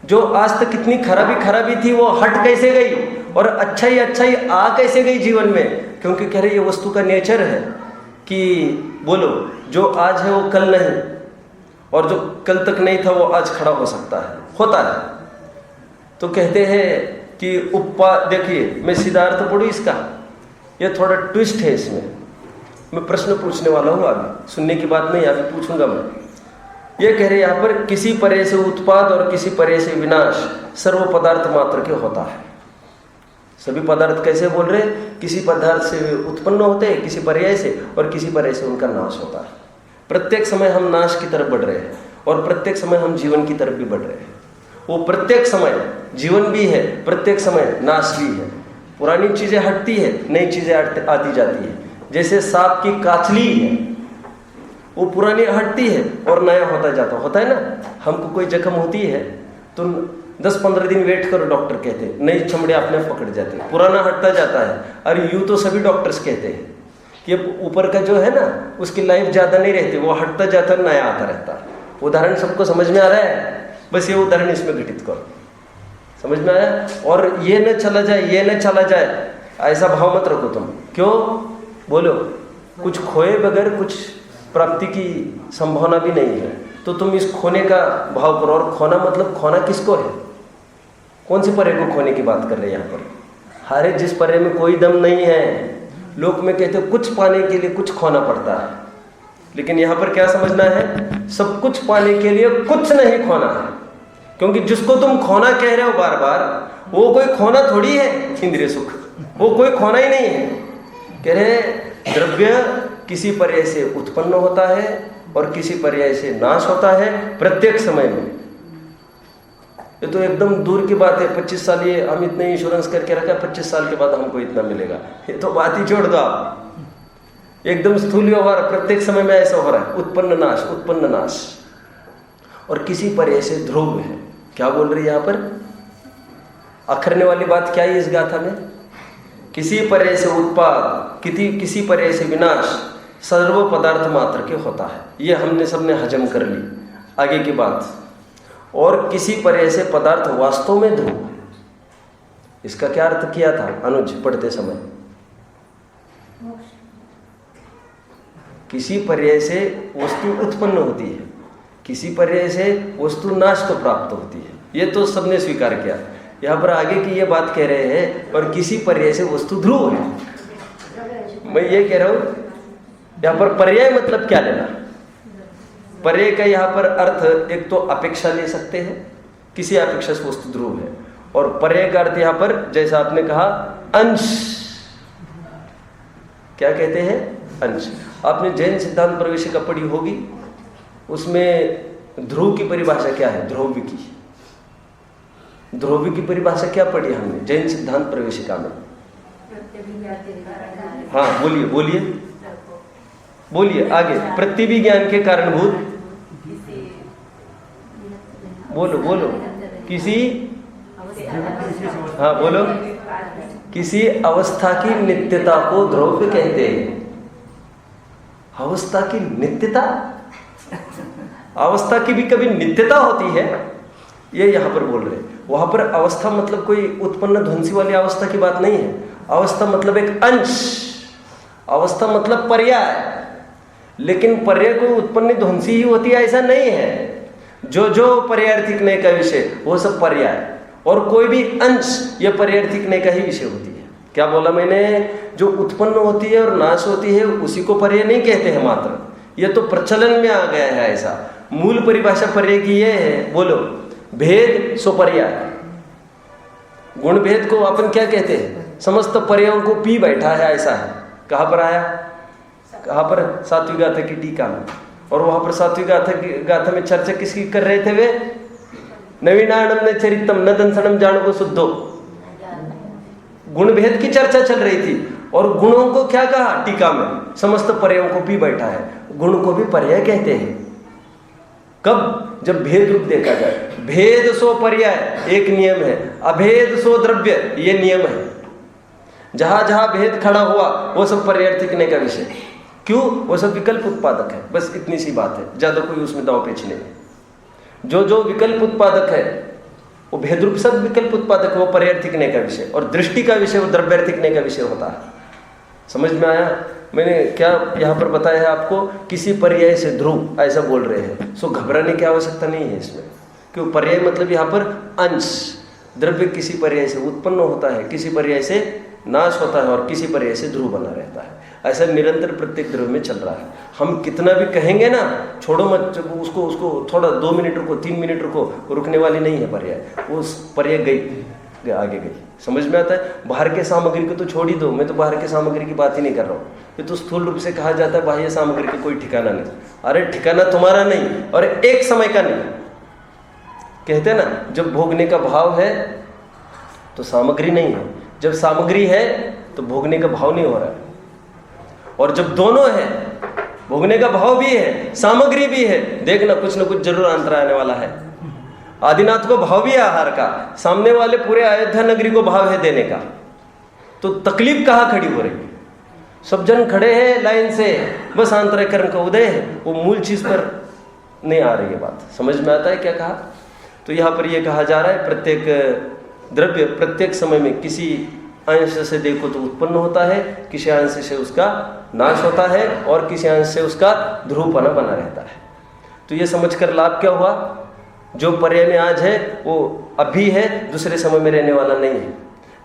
जो आज तक कितनी खराबी थी वो हट कैसे गई और अच्छाई आ कैसे गई जीवन में? क्योंकि कह रहे ये वस्तु का नेचर है कि बोलो जो आज है वो कल नहीं, और जो कल तक नहीं था वो आज खड़ा हो सकता है, होता है। तो कहते हैं कि देखिए मैं सीधा अर्थ पढ़ूं इसका, ये थोड़ा ट्विस्ट है इसमें। मैं प्रश्न पूछने वाला हूँ आगे, सुनने की बात नहीं, आगे पूछूंगा मैं। ये कह रहे यहाँ पर किसी पर्याय से उत्पाद और किसी पर्याय से विनाश सर्व पदार्थ मात्र के होता है। सभी पदार्थ कैसे बोल रहे? किसी पदार्थ से उत्पन्न होते हैं, किसी पर्याय से, और किसी पर्याय से उनका नाश होता है। प्रत्येक समय हम नाश की तरफ बढ़ रहे हैं और प्रत्येक समय हम जीवन की तरफ भी बढ़ रहे हैं। वो प्रत्येक समय जीवन भी है, प्रत्येक समय नाश भी है। पुरानी चीजें हटती है, नई चीजें आती जाती है। जैसे सांप की काचली है, वो पुरानी हटती है और नया होता है ना। हमको कोई जख्म होती है तो 10-15 दिन वेट करो, डॉक्टर कहते हैं, नई चमड़े अपने पकड़ जाते हैं, पुराना हटता जाता है। अरे यूं तो सभी डॉक्टर्स कहते हैं कि ऊपर का जो है ना उसकी लाइफ ज़्यादा नहीं रहती, वो हटता जाता है, नया आता रहता है। उदाहरण सबको समझ में आ रहा है? बस ये उदाहरण इसमें घटित करो, समझ में आया? और ये न चला जाए, ऐसा भाव मत रखो तुम। क्यों? बोलो, कुछ खोए बगैर कुछ प्राप्ति की संभावना भी नहीं है, तो तुम इस खोने का भाव करो। और खोना मतलब खोना किसको है? कौन से पर्याय को खोने की बात कर रहे हैं यहाँ पर? हारे जिस पर्याय में कोई दम नहीं है। लोक में कहते हैं कुछ पाने के लिए कुछ खोना पड़ता है, लेकिन यहाँ पर क्या समझना है? सब कुछ पाने के लिए कुछ नहीं खोना है। क्योंकि जिसको तुम खोना कह रहे हो बार बार, वो कोई खोना थोड़ी है। इंद्रिय सुख वो कोई खोना ही नहीं है। कह रहे द्रव्य किसी पर्याय से उत्पन्न होता है और किसी पर्याय से नाश होता है प्रत्येक समय में। ये तो एकदम दूर की बात है। 25 साल ये हम इतने इंश्योरेंस करके रखा, 25 साल के बाद हमको इतना मिलेगा, ये तो बात ही छोड़ दो आप। एकदम स्थूल व्यवहार प्रत्येक समय में ऐसा हो रहा है, उत्पन्न नाश। और किसी पर्याय से ध्रुव है। क्या बोल रही है यहाँ पर? अखरने वाली बात क्या है इस गाथा में? किसी पर्याय से उत्पाद, किसी पर्याय से विनाश सर्व पदार्थ मात्र के होता है। ये हमने सबने हजम कर ली। आगे की बात, और किसी पर्याय से पदार्थ वास्तव में ध्रुव है। इसका क्या अर्थ किया था अनुज पढ़ते समय? किसी पर्याय से वस्तु उत्पन्न होती है, किसी पर्याय से वस्तु नाश को प्राप्त होती है। ये तो सबने स्वीकार किया। यहाँ पर आगे की ये बात कह रहे हैं, और किसी पर्याय से वस्तु ध्रुव है। मैं ये कह रहा हूँ, यहाँ पर पर्याय मतलब क्या लेना? पर्याय का यहाँ पर अर्थ एक तो अपेक्षा ले सकते हैं, किसी अपेक्षा से वस्तु ध्रुव है, और पर्याय का अर्थ यहाँ पर जैसा आपने कहा अंश। क्या कहते हैं? अंश। आपने जैन सिद्धांत प्रवेशिका पढ़ी होगी, उसमें ध्रुव की परिभाषा क्या है? ध्रुव की। ध्रुव की परिभाषा क्या पढ़ी हमने जैन सिद्धांत प्रवेशिका में? हाँ बोलिए बोलिए बोलिए आगे। प्रतिविज्ञान के कारणभूत, बोलो बोलो, किसी, हाँ बोलो, किसी अवस्था की नित्यता को ध्रुव कहते हैं। अवस्था की नित्यता, अवस्था की भी कभी नित्यता होती है, ये यहां पर बोल रहे हैं। वहां पर अवस्था मतलब कोई उत्पन्न ध्वंसी वाली अवस्था की बात नहीं है। अवस्था मतलब एक अंश, अवस्था मतलब पर्याय, लेकिन पर्याय कोई उत्पन्न ध्वंसी ही होती है ऐसा नहीं है। जो जो पर्यायर्थिक नय का विषय वो सब पर्याय, और कोई भी अंश ये पर्यायर्थिक नय का ही विषय होती है। क्या बोला मैंने? जो उत्पन्न होती है और नाश होती है उसी को पर्याय नहीं कहते हैं मात्र, ये तो प्रचलन में आ गया है ऐसा। मूल परिभाषा पर्याय की ये है, बोलो, भेद सो पर्याय। गुण भेद को अपन क्या कहते हैं? समस्त पर्यायों को पी बैठा है ऐसा है। कहाँ पर आया? कहाँ पर? सात्विक गाथा की टीका में। और वहां पर सात्विक गाथा में चर्चा किसकी कर रहे थे वे? नवीनानम न चरितम न दंसनम जानो शुद्धो, गुण भेद की चर्चा चल रही थी। और गुणों को क्या कहा टीका में? समस्त पर्यायों को पी बैठा है। गुण को भी पर्याय कहते हैं। कब? जब भेद रूप देखा जाए। भेद सो पर्याय एक नियम है, अभेद सो द्रव्य ये नियम है। जहां जहां भेद खड़ा हुआ वो सब पर्यायर्थिक नय का विषय। क्यों? वो सब विकल्प उत्पादक है, बस इतनी सी बात है, ज्यादा कोई उसमें दांव पेच नहीं है। जो जो विकल्प उत्पादक है वो भेद रूप सब विकल्प उत्पादक है, वो पर्यायर्थिक नय का विषय, और दृष्टि का विषय वो द्रव्यार्थिक नय का विषय होता है। समझ में आया? मैंने क्या यहाँ पर बताया है आपको? किसी पर्याय से ध्रुव ऐसा बोल रहे हैं, सो घबराने की आवश्यकता नहीं है इसमें। क्यों? पर्याय मतलब यहाँ पर अंश। द्रव्य किसी पर्याय से उत्पन्न होता है, किसी पर्याय से नाश होता है, और किसी पर्याय से ध्रुव बना रहता है। ऐसा निरंतर प्रत्येक द्रव्य में चल रहा है। हम कितना भी कहेंगे ना, छोड़ो मत उसको थोड़ा 2 मिनट रुको, 3 मिनट रुको, रुकने वाली नहीं है पर्याय। वो पर्याय गई, आगे गई। समझ में आता है? बाहर के सामग्री को तो छोड़ ही दो, मैं तो बाहर के सामग्री की बात ही नहीं कर रहा हूँ। ये तो स्थूल रूप से कहा जाता है बाह्य सामग्री का कोई ठिकाना नहीं। अरे ठिकाना तुम्हारा नहीं, और एक समय का नहीं। कहते हैं ना, जब भोगने का भाव है तो सामग्री नहीं है, जब सामग्री है तो भोगने का भाव नहीं हो रहा है। और जब दोनों है, भोगने का भाव भी है, सामग्री भी है, देखना कुछ ना कुछ जरूर अंतर आने वाला है। आदिनाथ को भाव भी है आहार का, सामने वाले पूरे अयोध्या नगरी को भाव है देने का, तो तकलीफ कहाँ खड़ी हो रही? सब जन खड़े हैं लाइन से, बस आंतरिक कर्म का उदय है, वो मूल चीज पर नहीं आ रही है बात। समझ में आता है क्या कहा? तो यहाँ पर यह कहा जा रहा है प्रत्येक द्रव्य प्रत्येक समय में किसी अंश से देखो तो उत्पन्न होता है, किसी अंश से उसका नाश होता है, और किसी अंश से उसका ध्रुवपना बना रहता है। तो ये समझकर लाभ क्या हुआ? जो पर्याय में आज है वो अभी है, दूसरे समय में रहने वाला नहीं है।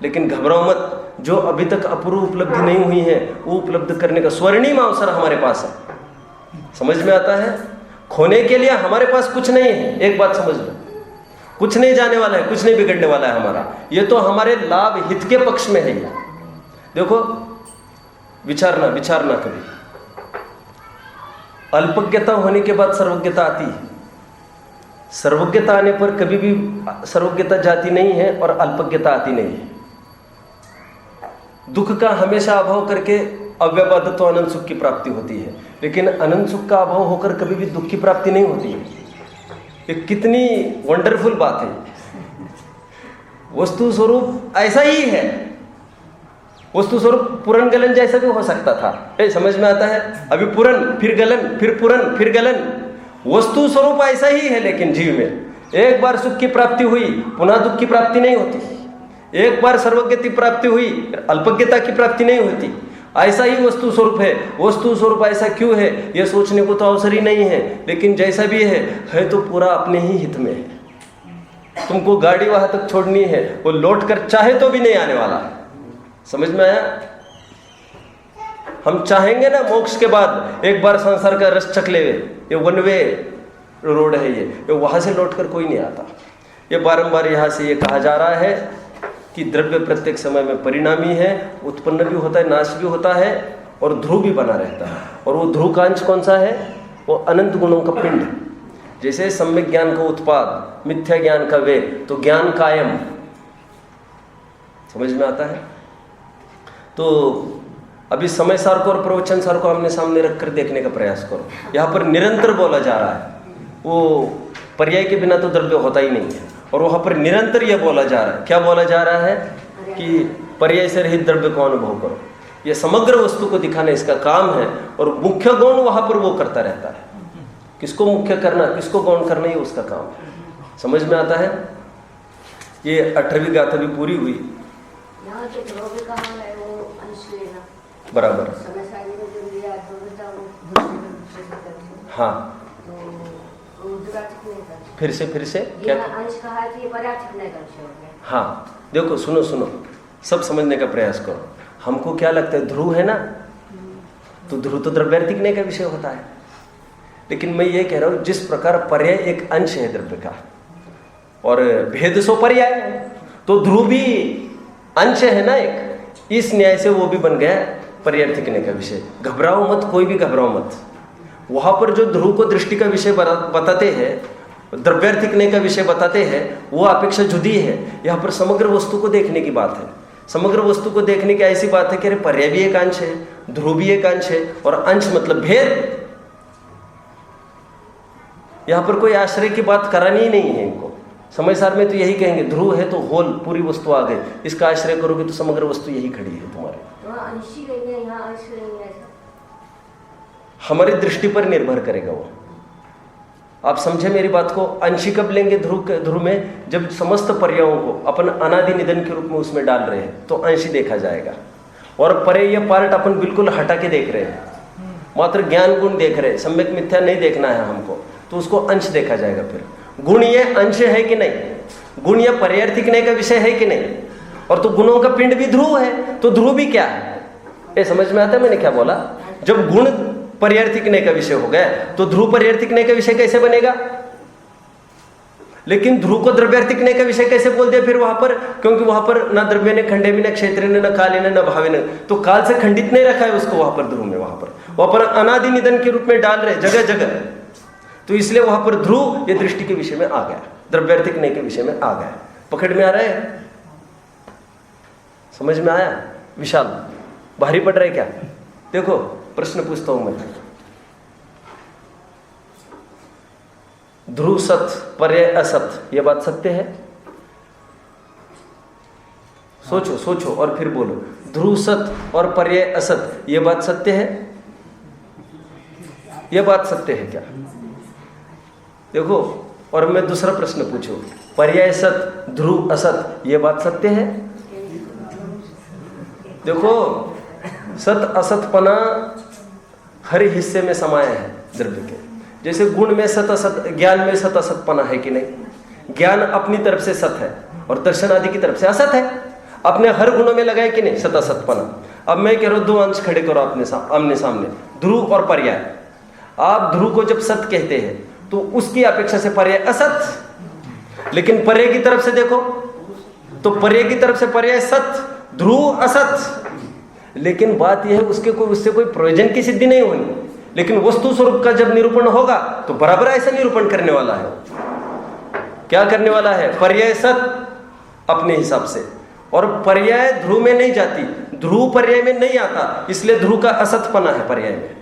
लेकिन घबराओ मत, जो अभी तक अपूर्व उपलब्धि नहीं हुई है वो उपलब्ध करने का स्वर्णिम अवसर हमारे पास है। समझ में आता है? खोने के लिए हमारे पास कुछ नहीं है। एक बात समझ लो, कुछ नहीं जाने वाला है, कुछ नहीं बिगड़ने वाला है हमारा। ये तो हमारे लाभ हित के पक्ष में है। देखो, विचारना कभी। अल्पज्ञता होने के बाद सर्वज्ञता आती है। सर्वज्ञता आने पर कभी भी सर्वज्ञता जाती नहीं है और अल्पज्ञता आती नहीं है। दुख का हमेशा अभाव करके अव्यबाध तो अनंत सुख की प्राप्ति होती है, लेकिन अनंत सुख का अभाव होकर कभी भी दुख की प्राप्ति नहीं होती है। ये कितनी वंडरफुल बात है। वस्तु स्वरूप ऐसा ही है। वस्तु स्वरूप पूरन गलन जैसा भी हो सकता था। समझ में आता है? अभी पूरन, फिर गलन, फिर पूरन, फिर गलन। वस्तु स्वरूप ऐसा ही है, लेकिन जीव में एक बार सुख की प्राप्ति हुई, पुनः दुख की प्राप्ति नहीं होती। एक बार सर्वज्ञता की प्राप्ति हुई, अल्पज्ञता की प्राप्ति नहीं होती। ऐसा ही वस्तु स्वरूप है। वस्तु स्वरूप ऐसा क्यों है यह सोचने को तो अवसर ही नहीं है, लेकिन जैसा भी है तो पूरा अपने ही हित में है। तुमको गाड़ी वहां तक छोड़नी है, वो लौट कर चाहे तो भी नहीं आने वाला है। समझ में आया? हम चाहेंगे ना मोक्ष के बाद एक बार संसार का रस चख ले, ये वन वे रोड है, ये वहां से लौट कर कोई नहीं आता। ये बारंबार यहाँ से ये कहा जा रहा है कि द्रव्य प्रत्येक समय में परिणामी है, उत्पन्न भी होता है, नाश भी होता है और ध्रुव भी बना रहता है। और वो ध्रुव का अंश कौन सा है? वो अनंत गुणों का पिंड। जैसे सम्यक ज्ञान का उत्पाद, मिथ्या ज्ञान का वे, तो ज्ञान कायम। समझ में आता है? तो अभी समय सार को और प्रवचन सार को आमने सामने रखकर देखने का प्रयास करो। यहाँ पर निरंतर बोला जा रहा है, वो पर्याय के बिना तो द्रव्य होता ही नहीं है। और वहाँ पर निरंतर यह बोला जा रहा है, क्या बोला जा रहा है कि पर्याय से रहित द्रव्य को अनुभव करो। यह समग्र वस्तु को दिखाना इसका काम है। और मुख्य गौण वहाँ पर वो करता रहता है। किसको मुख्य करना, किसको गौण करना, ये उसका काम है। समझ में आता है? ये 18वीं गाथा भी पूरी हुई। बराबर। हाँ, फिर से क्या अंश कहा कि पर्याप्त नहीं कर। हाँ, देखो सुनो सब समझने का प्रयास करो। हमको क्या लगता है, ध्रुव है ना, तो ध्रुव तो द्रव्यार्थिकने का विषय होता है। लेकिन मैं ये कह रहा हूं, जिस प्रकार पर्याय एक अंश है द्रव्य का और भेद सो पर्याय, तो ध्रुव भी अंश है ना एक। इस न्याय से वो भी बन गया पर्यार्थिकने का विषय। घबराओ मत, कोई भी घबराओ मत। वहां पर जो ध्रुव को दृष्टि का विषय बताते हैं, द्रव्यार्थिकने का विषय बताते हैं, वो अपेक्षा जुदी है। यहाँ पर समग्र वस्तु को देखने की बात है। समग्र वस्तु को देखने की ऐसी बात है कि अरे पर्याय भी एक अंश है, ध्रुव भी एक अंश है, और अंश मतलब भेद। यहाँ पर कोई आश्रय की बात करानी ही नहीं है इनको। समय सार में तो यही कहेंगे, ध्रुव है तो होल, पूरी वस्तु आ गई। इसका आश्रय करोगे तो समग्र वस्तु यही खड़ी है तुम्हारे। हमारी दृष्टि पर निर्भर करेगा वो। आप समझे मेरी बात को? अंशी कब लेंगे ध्रुव में? जब समस्त पर्यायों को अपन अनादि निधन के रूप में उसमें डाल रहे हैं तो अंशी देखा जाएगा। और परे ये पार्ट अपन बिल्कुल हटा के देख रहे हैं, मात्र ज्ञान गुण देख रहे हैं, सम्यक मिथ्या नहीं देखना है हमको, तो उसको अंश देखा जाएगा। फिर गुण ये अंश है कि नहीं, गुण ये पर्यार्थिकने का विषय है कि नहीं। और तो गुणों का पिंड भी ध्रुव है, तो ध्रुव भी क्या है, ये समझ में आता है मैंने क्या बोला? जब गुण पर्यार्थिकने का विषय हो गया तो ध्रुव पर्यार्थिकने का विषय कैसे बनेगा? लेकिन ध्रुव को द्रव्यार्थिकने का विषय कैसे बोल दिया फिर वहां पर? क्योंकि वहां पर ना द्रव्य ने, खंडे में, न क्षेत्र ने, न काले ने, न भावे ने, तो काल से खंडित नहीं रखा है उसको वहां पर ध्रुव में। वहां पर अनादि निधन के रूप में डाल रहे जगह जगह, तो इसलिए वहां पर ध्रुव ये दृष्टि के विषय में आ गया, द्रव्यार्थिकने के विषय में आ गया। पकड़ में आ रहा है? समझ में आया? विशाल भारी पड़ रहा है क्या? देखो प्रश्न पूछता हूं मैं। ध्रुव सत, पर्याय असत, यह बात सत्य है? सोचो और फिर बोलो। ध्रुव सत और पर्याय असत, यह बात सत्य है? यह बात सत्य है क्या? देखो, और मैं दूसरा प्रश्न पूछूं, पर्याय सत, ध्रुव असत, यह बात सत्य है? देखो, सत असतपना हर हिस्से में समाया है द्रव्य के। जैसे गुण में सत असत, ज्ञान में सत असतपना है कि नहीं? ज्ञान अपनी तरफ से सत है और दर्शन आदि की तरफ से असत है। अपने हर गुणों में लगाए कि नहीं सत असतपना। अब मैं कह रहा हूं, दो अंश खड़े करो आमने सामने, ध्रुव और पर्याय। आप ध्रुव को जब सत कहते हैं तो उसकी अपेक्षा से पर्याय असत, लेकिन पर्याय की तरफ से देखो तो पर्याय की तरफ से पर्याय सत, ध्रुव असत। लेकिन बात यह है, उससे कोई प्रयोजन की सिद्धि नहीं होनी। लेकिन वस्तु स्वरूप का जब निरूपण होगा तो बराबर ऐसा निरूपण करने वाला है। क्या करने वाला है? पर्याय सत अपने हिसाब से, और पर्याय ध्रुव में नहीं जाती, ध्रुव पर्याय में नहीं आता, इसलिए ध्रुव का असतपना है पर्याय में,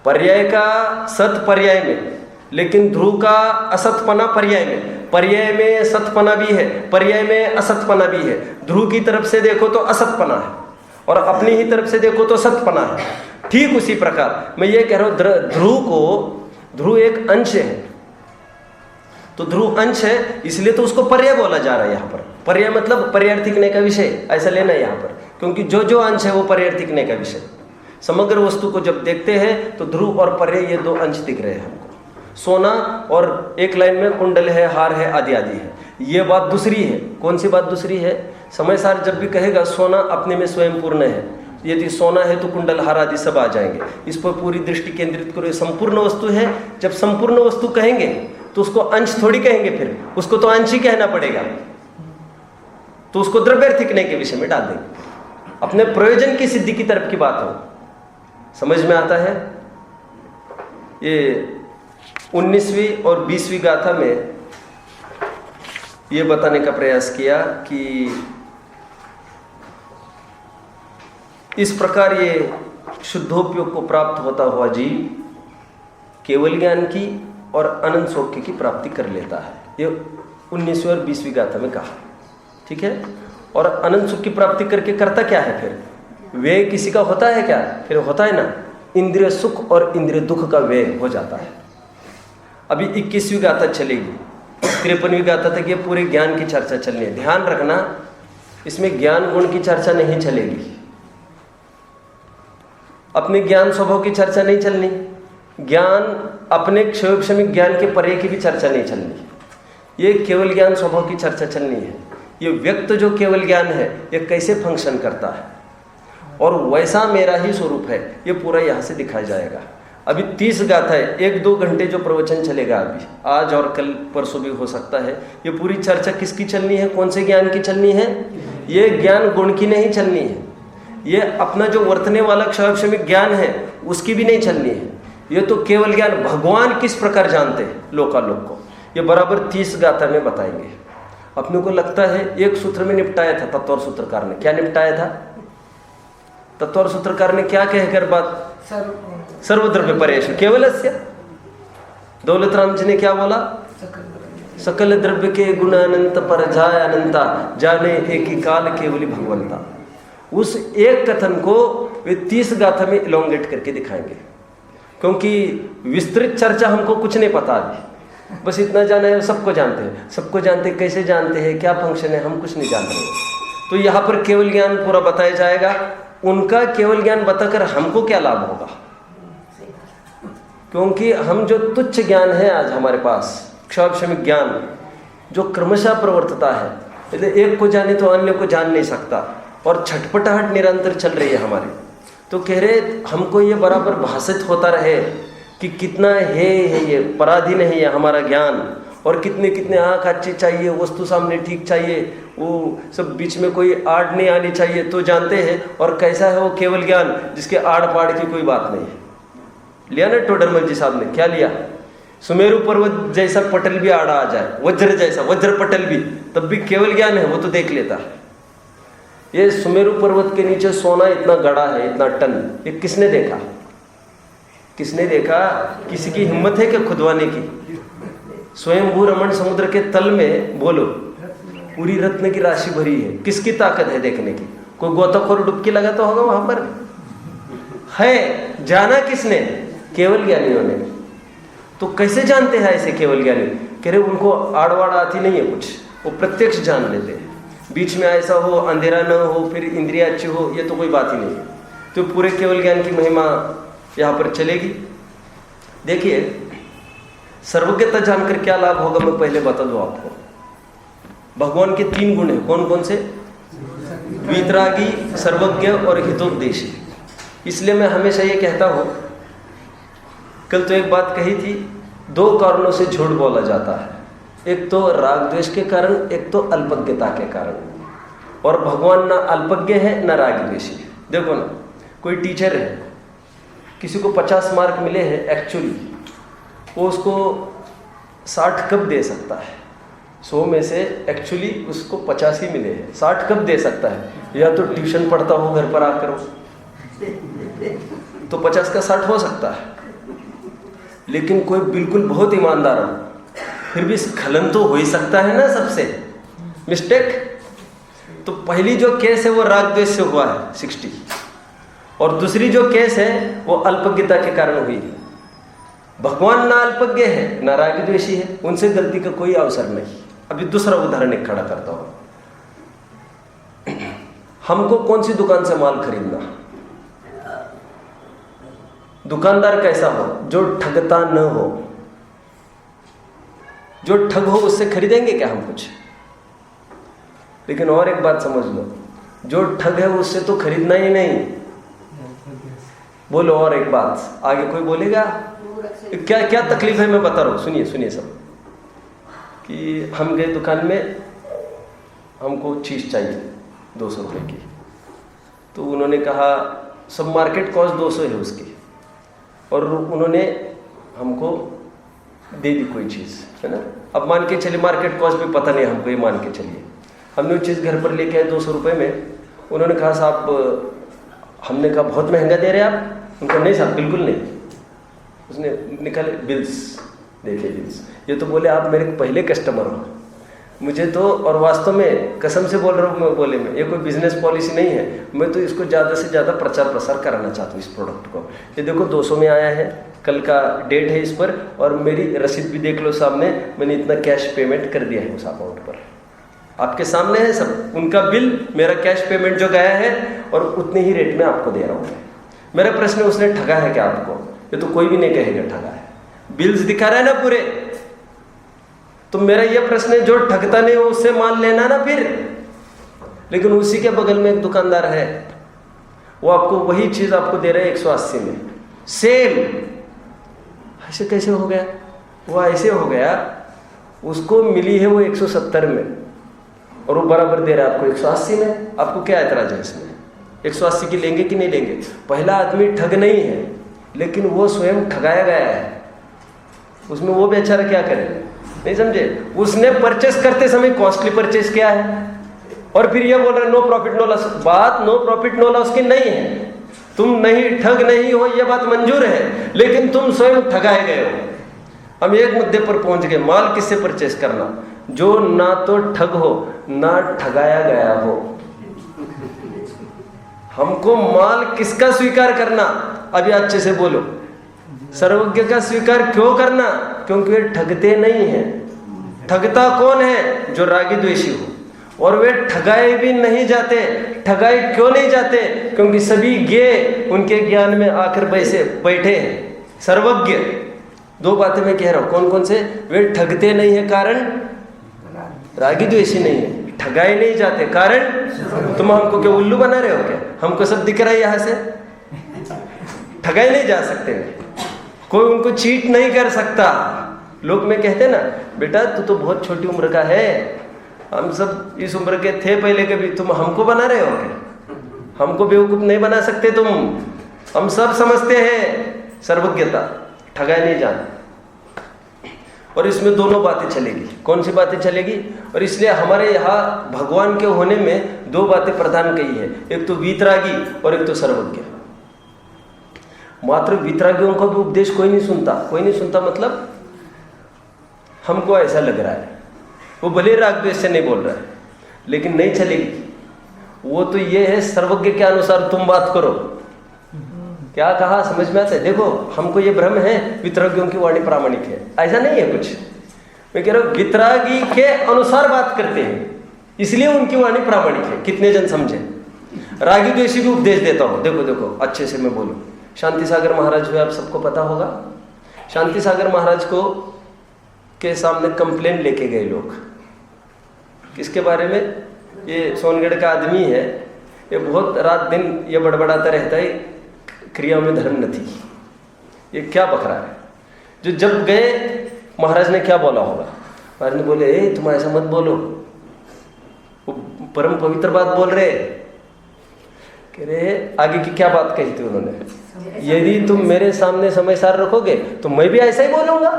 पर्याय का सत पर्याय में, लेकिन ध्रुव का असतपना पर्याय में। पर्याय में सतपना भी है, पर्याय में असतपना भी है। ध्रुव की तरफ से देखो तो असतपना है और अपनी ही तरफ से देखो तो सतपना है। ठीक उसी प्रकार मैं ये कह रहा हूं, ध्रुव एक अंश है, तो ध्रुव अंश है इसलिए तो उसको पर्याय बोला जा रहा है। यहाँ पर पर्याय मतलब पर्यार्थिकने का विषय ऐसा लेना है यहाँ पर, क्योंकि जो जो अंश है वो पर्याय दिखने का विषय। समग्र वस्तु को जब देखते हैं तो ध्रुव और पर्याय ये दो अंश दिख रहे हैं हमको। सोना और एक लाइन में कुंडल है, हार है, आदि आदि है। ये बात दूसरी है। कौन सी बात दूसरी है? समय सार जब भी कहेगा सोना अपने में स्वयं पूर्ण है, यदि सोना है तो कुंडल हार आदि सब आ जाएंगे। इस पर पूरी दृष्टि केंद्रित करो, ये संपूर्ण वस्तु है। जब संपूर्ण वस्तु कहेंगे तो उसको अंश थोड़ी कहेंगे, फिर उसको तो अंश ही कहना पड़ेगा। तो उसको द्रव्यार्थिकने के विषय में डाल देंगे। अपने प्रयोजन की सिद्धि की तरफ की बात हो, समझ में आता है। ये 19वीं और 20वीं गाथा में ये बताने का प्रयास किया कि इस प्रकार ये शुद्धोपयोग को प्राप्त होता हुआ जीव केवल ज्ञान की और अनंत सौख्य की प्राप्ति कर लेता है। ये 19वीं और 20वीं गाथा में कहा, ठीक है। और अनंत सुख की प्राप्ति करके करता क्या है फिर? व्यय किसी का होता है क्या? फिर होता है ना, इंद्रिय सुख और इंद्रिय दुख का व्यय हो जाता है। अभी 21वीं गाथा चलेगी, 53वीं गाथा तक ये पूरे ज्ञान की चर्चा चलनी है। ध्यान रखना, इसमें ज्ञान गुण की चर्चा नहीं चलेगी, अपने ज्ञान स्वभाव की चर्चा नहीं चलनी, ज्ञान अपने क्षोभक्षमिक ज्ञान के परे की भी चर्चा नहीं चलनी। ये केवल ज्ञान स्वभाव की चर्चा चलनी है। ये व्यक्त जो केवल ज्ञान है ये कैसे फंक्शन करता है और वैसा मेरा ही स्वरूप है, ये पूरा यहाँ से दिखाया जाएगा। अभी 30 गाथा है, 1-2 घंटे जो प्रवचन चलेगा अभी, आज और कल परसों भी हो सकता है। ये पूरी चर्चा किसकी चलनी है? कौन से ज्ञान की चलनी है? ये ज्ञान गुण की नहीं चलनी है, ये अपना जो वर्तने वाला क्षोभक्षमिक ज्ञान है उसकी भी नहीं चलनी है। ये तो केवल ज्ञान भगवान किस प्रकार जानते हैं लोकालोक को, ये बराबर 30 गाथा में बताएंगे। अपने को लगता है एक सूत्र में निपटाया था तत्वर सूत्रकार ने। क्या निपटाया था? तत्वर सूत्रकार ने क्या कहकर बात? सर्वद्रव्य परेश केवलस्य। दौलत राम जी ने क्या बोला? सकल द्रव्य के गुण अनंत पर जाय अनंता, जाने एक ही काल केवली भगवंता। उस एक कथन को वे 30 गाथा में इलोंगेट करके दिखाएंगे, क्योंकि विस्तृत चर्चा हमको कुछ नहीं पता अभी, बस इतना जाना है सबको जानते हैं। सबको जानते हैं, कैसे जानते हैं, क्या फंक्शन है, हम कुछ नहीं जान रहे। तो यहाँ पर केवल ज्ञान पूरा बताया जाएगा। उनका केवल ज्ञान बताकर हमको क्या लाभ होगा? क्योंकि हम जो तुच्छ ज्ञान है आज हमारे पास, क्षोभक्षमिक ज्ञान जो क्रमशः प्रवर्तता है, यदि एक को जाने तो अन्य को जान नहीं सकता, और छटपटाहट निरंतर चल रही है हमारी। तो कह रहे हमको ये बराबर भाषित होता रहे कि कितना है ये पराधीन है ये हमारा ज्ञान, और कितने कितने आँख अच्छी चाहिए, वस्तु सामने ठीक चाहिए, वो सब बीच में कोई आड़ नहीं आनी चाहिए तो जानते हैं। और कैसा है वो केवल ज्ञान जिसके आड़ पाड़ की कोई बात नहीं है। लिया ना टोडरमल जी साहब ने, क्या लिया? सुमेरु पर्वत जैसा पटल भी आड़ा आ जाए, वज्र जैसा वज्र पटल भी, तब भी केवल ज्ञान है, वो तो देख लेता है। ये सुमेरु पर्वत के नीचे सोना इतना गड़ा है, इतना टन, ये किसने देखा? किसने देखा? किसी की हिम्मत है क्या खुदवाने की? स्वयंभू रमण समुद्र के तल में बोलो पूरी रत्न की राशि भरी है, किसकी ताकत है देखने की? कोई गोताखोर डुबकी लगाता होगा वहां पर? है, जाना किसने? केवल ज्ञानियों ने। तो कैसे जानते हैं ऐसे केवल ज्ञानी? कह रहे उनको आड़वाड़ आती नहीं है कुछ, वो प्रत्यक्ष जान लेते हैं। बीच में ऐसा हो, अंधेरा न हो, फिर इंद्रिया अच्छी हो, ये तो कोई बात ही नहीं है। तो पूरे केवल ज्ञान की महिमा यहाँ पर चलेगी। देखिए, सर्वज्ञता जानकर क्या लाभ होगा मैं पहले बता दूं आपको। भगवान के 3 गुण हैं, कौन कौन से? वीतरागी, सर्वज्ञ और हितोपदेशी। इसलिए मैं हमेशा ये कहता हूँ, कल तो एक बात कही थी, 2 कारणों से झूठ बोला जाता है, एक तो राग द्वेष के कारण, एक तो अल्पज्ञता के कारण। और भगवान ना अल्पज्ञ है ना राग द्वेषी है। देखो ना, कोई टीचर है, किसी को 50 मार्क मिले हैं एक्चुअली, वो उसको 60 कब दे सकता है? 100 में से एक्चुअली उसको 50 ही मिले हैं, 60 कब दे सकता है? या तो ट्यूशन पढ़ता हो घर पर आकर, तो 50 का 60 हो सकता है। लेकिन कोई बिल्कुल बहुत ईमानदार हो, फिर भी स्खलन तो हो ही सकता है ना सबसे, मिस्टेक। तो पहली जो केस है वो राग द्वेष से हुआ है 60, और दूसरी जो केस है वो अल्पज्ञता के कारण हुई है। भगवान ना अल्पज्ञ है ना राग द्वेषी है, उनसे गलती का कोई अवसर नहीं। अभी दूसरा उदाहरण एक खड़ा करता हूं। हमको कौन सी दुकान से माल खरीदना? दुकानदार कैसा हो? जो ठगता न हो। जो ठग हो उससे खरीदेंगे क्या हम कुछ? लेकिन और एक बात समझ लो, जो ठग है उससे तो खरीदना ही नहीं। बोलो और एक बात, आगे कोई बोलेगा? क्या क्या तकलीफ है मैं बता रहा हूँ, सुनिए सुनिए सब। कि हम गए दुकान में, हमको चीज़ चाहिए 200 रुपये की। तो उन्होंने कहा सब मार्केट कॉस्ट 200 है उसकी, और उन्होंने हमको दे दी कोई चीज़, है ना। अब मान के चलिए मार्केट कॉस्ट भी पता नहीं हमको, ये मान के चलिए हमने वो चीज़ घर पर लेके आए 200 रुपये में। उन्होंने कहा साहब, हमने कहा बहुत महंगा दे रहे हैं आप। उनका नहीं साहब बिल्कुल नहीं। उसने निकाले बिल्स, देखिए बिल्स। ये तो बोले आप मेरे पहले कस्टमर हो, मुझे तो, और वास्तव में कसम से बोल रहा हूँ मैं, बोले मैं, ये कोई बिजनेस पॉलिसी नहीं है, मैं तो इसको ज़्यादा से ज़्यादा प्रचार प्रसार कराना चाहता हूँ इस प्रोडक्ट को। ये देखो 200 में आया है, कल का डेट है इस पर, और मेरी रसीद भी देख लो सामने, मैंने इतना कैश पेमेंट कर दिया है उस अकाउंट पर, आपके सामने है सब। उनका बिल, मेरा कैश पेमेंट जो गया है, और उतने ही रेट में आपको दे रहा हूँ। मेरा प्रश्न है उसने ठगा है क्या आपको? ये तो कोई भी नहीं कहेगा ठगा है, बिल्स दिखा रहा है ना पूरे। तो मेरा ये प्रश्न है, जो ठगता नहीं हो उससे माल लेना ना फिर। लेकिन उसी के बगल में एक दुकानदार है, वो आपको वही चीज़ आपको दे रहे हैं 180 में, सेम। ऐसे कैसे हो गया? वो ऐसे हो गया, उसको मिली है वो 170 में, और वो बराबर दे रहा है आपको 180 में। आपको क्या एतराज है इसमें? 180 की लेंगे कि नहीं लेंगे? पहला आदमी ठग नहीं है, लेकिन वो स्वयं ठगाया गया है। उसमें वो बेचारा क्या करे? नहीं समझे? उसने परचेस करते समय कॉस्टली परचेस किया है, और फिर ये बोल रहे नो प्रॉफिट नो लॉस। बात नो प्रॉफिट नो लॉस की नहीं है। तुम नहीं ठग नहीं हो, ये बात मंजूर है, लेकिन तुम स्वयं ठगाए गए हो। हम एक मुद्दे पर पहुंच गए, माल किससे परचेस करना? जो ना तो ठग हो ना ठगाया गया हो। हमको माल किसका स्वीकार करना? अभी अच्छे से बोलो, सर्वज्ञ का स्वीकार क्यों करना? क्योंकि वे ठगते नहीं हैं। ठगता कौन है? जो रागी द्वेषी हो, और वे ठगाए भी नहीं जाते। ठगाए क्यों नहीं जाते? क्योंकि सभी ज्ञ उनके ज्ञान में आकर बैठे हैं। सर्वज्ञ, दो बातें मैं कह रहा हूं, कौन कौन से? वे ठगते नहीं है, कारण रागी द्वेषी नहीं है। ठगाए नहीं जाते, कारण तुम हमको क्या उल्लू बना रहे हो क्या? हमको सब दिख रहा है यहाँ से। ठगाए नहीं जा सकते, कोई उनको चीट नहीं कर सकता। लोग में कहते ना, बेटा तू तो बहुत छोटी उम्र का है, हम सब इस उम्र के थे पहले के भी, तुम हमको बना रहे हो क्या? हमको बेवकूफ नहीं बना सकते तुम। हम सब समझते हैं सर्वज्ञता, ठगाए नहीं जाना। और इसमें दोनों बातें चलेगी। कौन सी बातें चलेगी? और इसलिए हमारे यहाँ भगवान के होने में दो बातें प्रधान कही है, एक तो वीतरागी और एक तो सर्वज्ञ। मात्र वीतरागियों का भी उपदेश कोई नहीं सुनता। कोई नहीं सुनता मतलब हमको ऐसा लग रहा है, वो भले राग द्वेष से नहीं बोल रहा है, लेकिन नहीं चलेगी। वो तो ये है, सर्वज्ञ के अनुसार तुम बात करो। क्या कहा समझ में आता है? देखो हमको ये भ्रम है वितरागियों की वाणी प्रामाणिक है, ऐसा नहीं है कुछ। मैं कह रहा हूँ वितरागी के अनुसार बात करते हैं, इसलिए उनकी वाणी प्रामाणिक है। कितने जन समझे? रागी द्वेषी भी उपदेश देता हूँ। देखो देखो अच्छे से मैं बोलूँ। शांति सागर महाराज हुए, आप सबको पता होगा। शांति सागर महाराज को के सामने कंप्लेन लेके गए लोग। किसके बारे में? ये सोनगढ़ का आदमी है, ये बहुत रात दिन ये बड़बड़ाता रहता है, क्रिया में धर्म न थी, ये क्या बकरा है। जो जब गए महाराज ने क्या बोला होगा? महाराज ने बोले, ए तुम ऐसा मत बोलो, वो परम पवित्र बात बोल रहे। कह रहे आगे की क्या बात कही थी उन्होंने? यदि तुम मेरे सामने समय सार रखोगे तो मैं भी ऐसा ही बोलूंगा।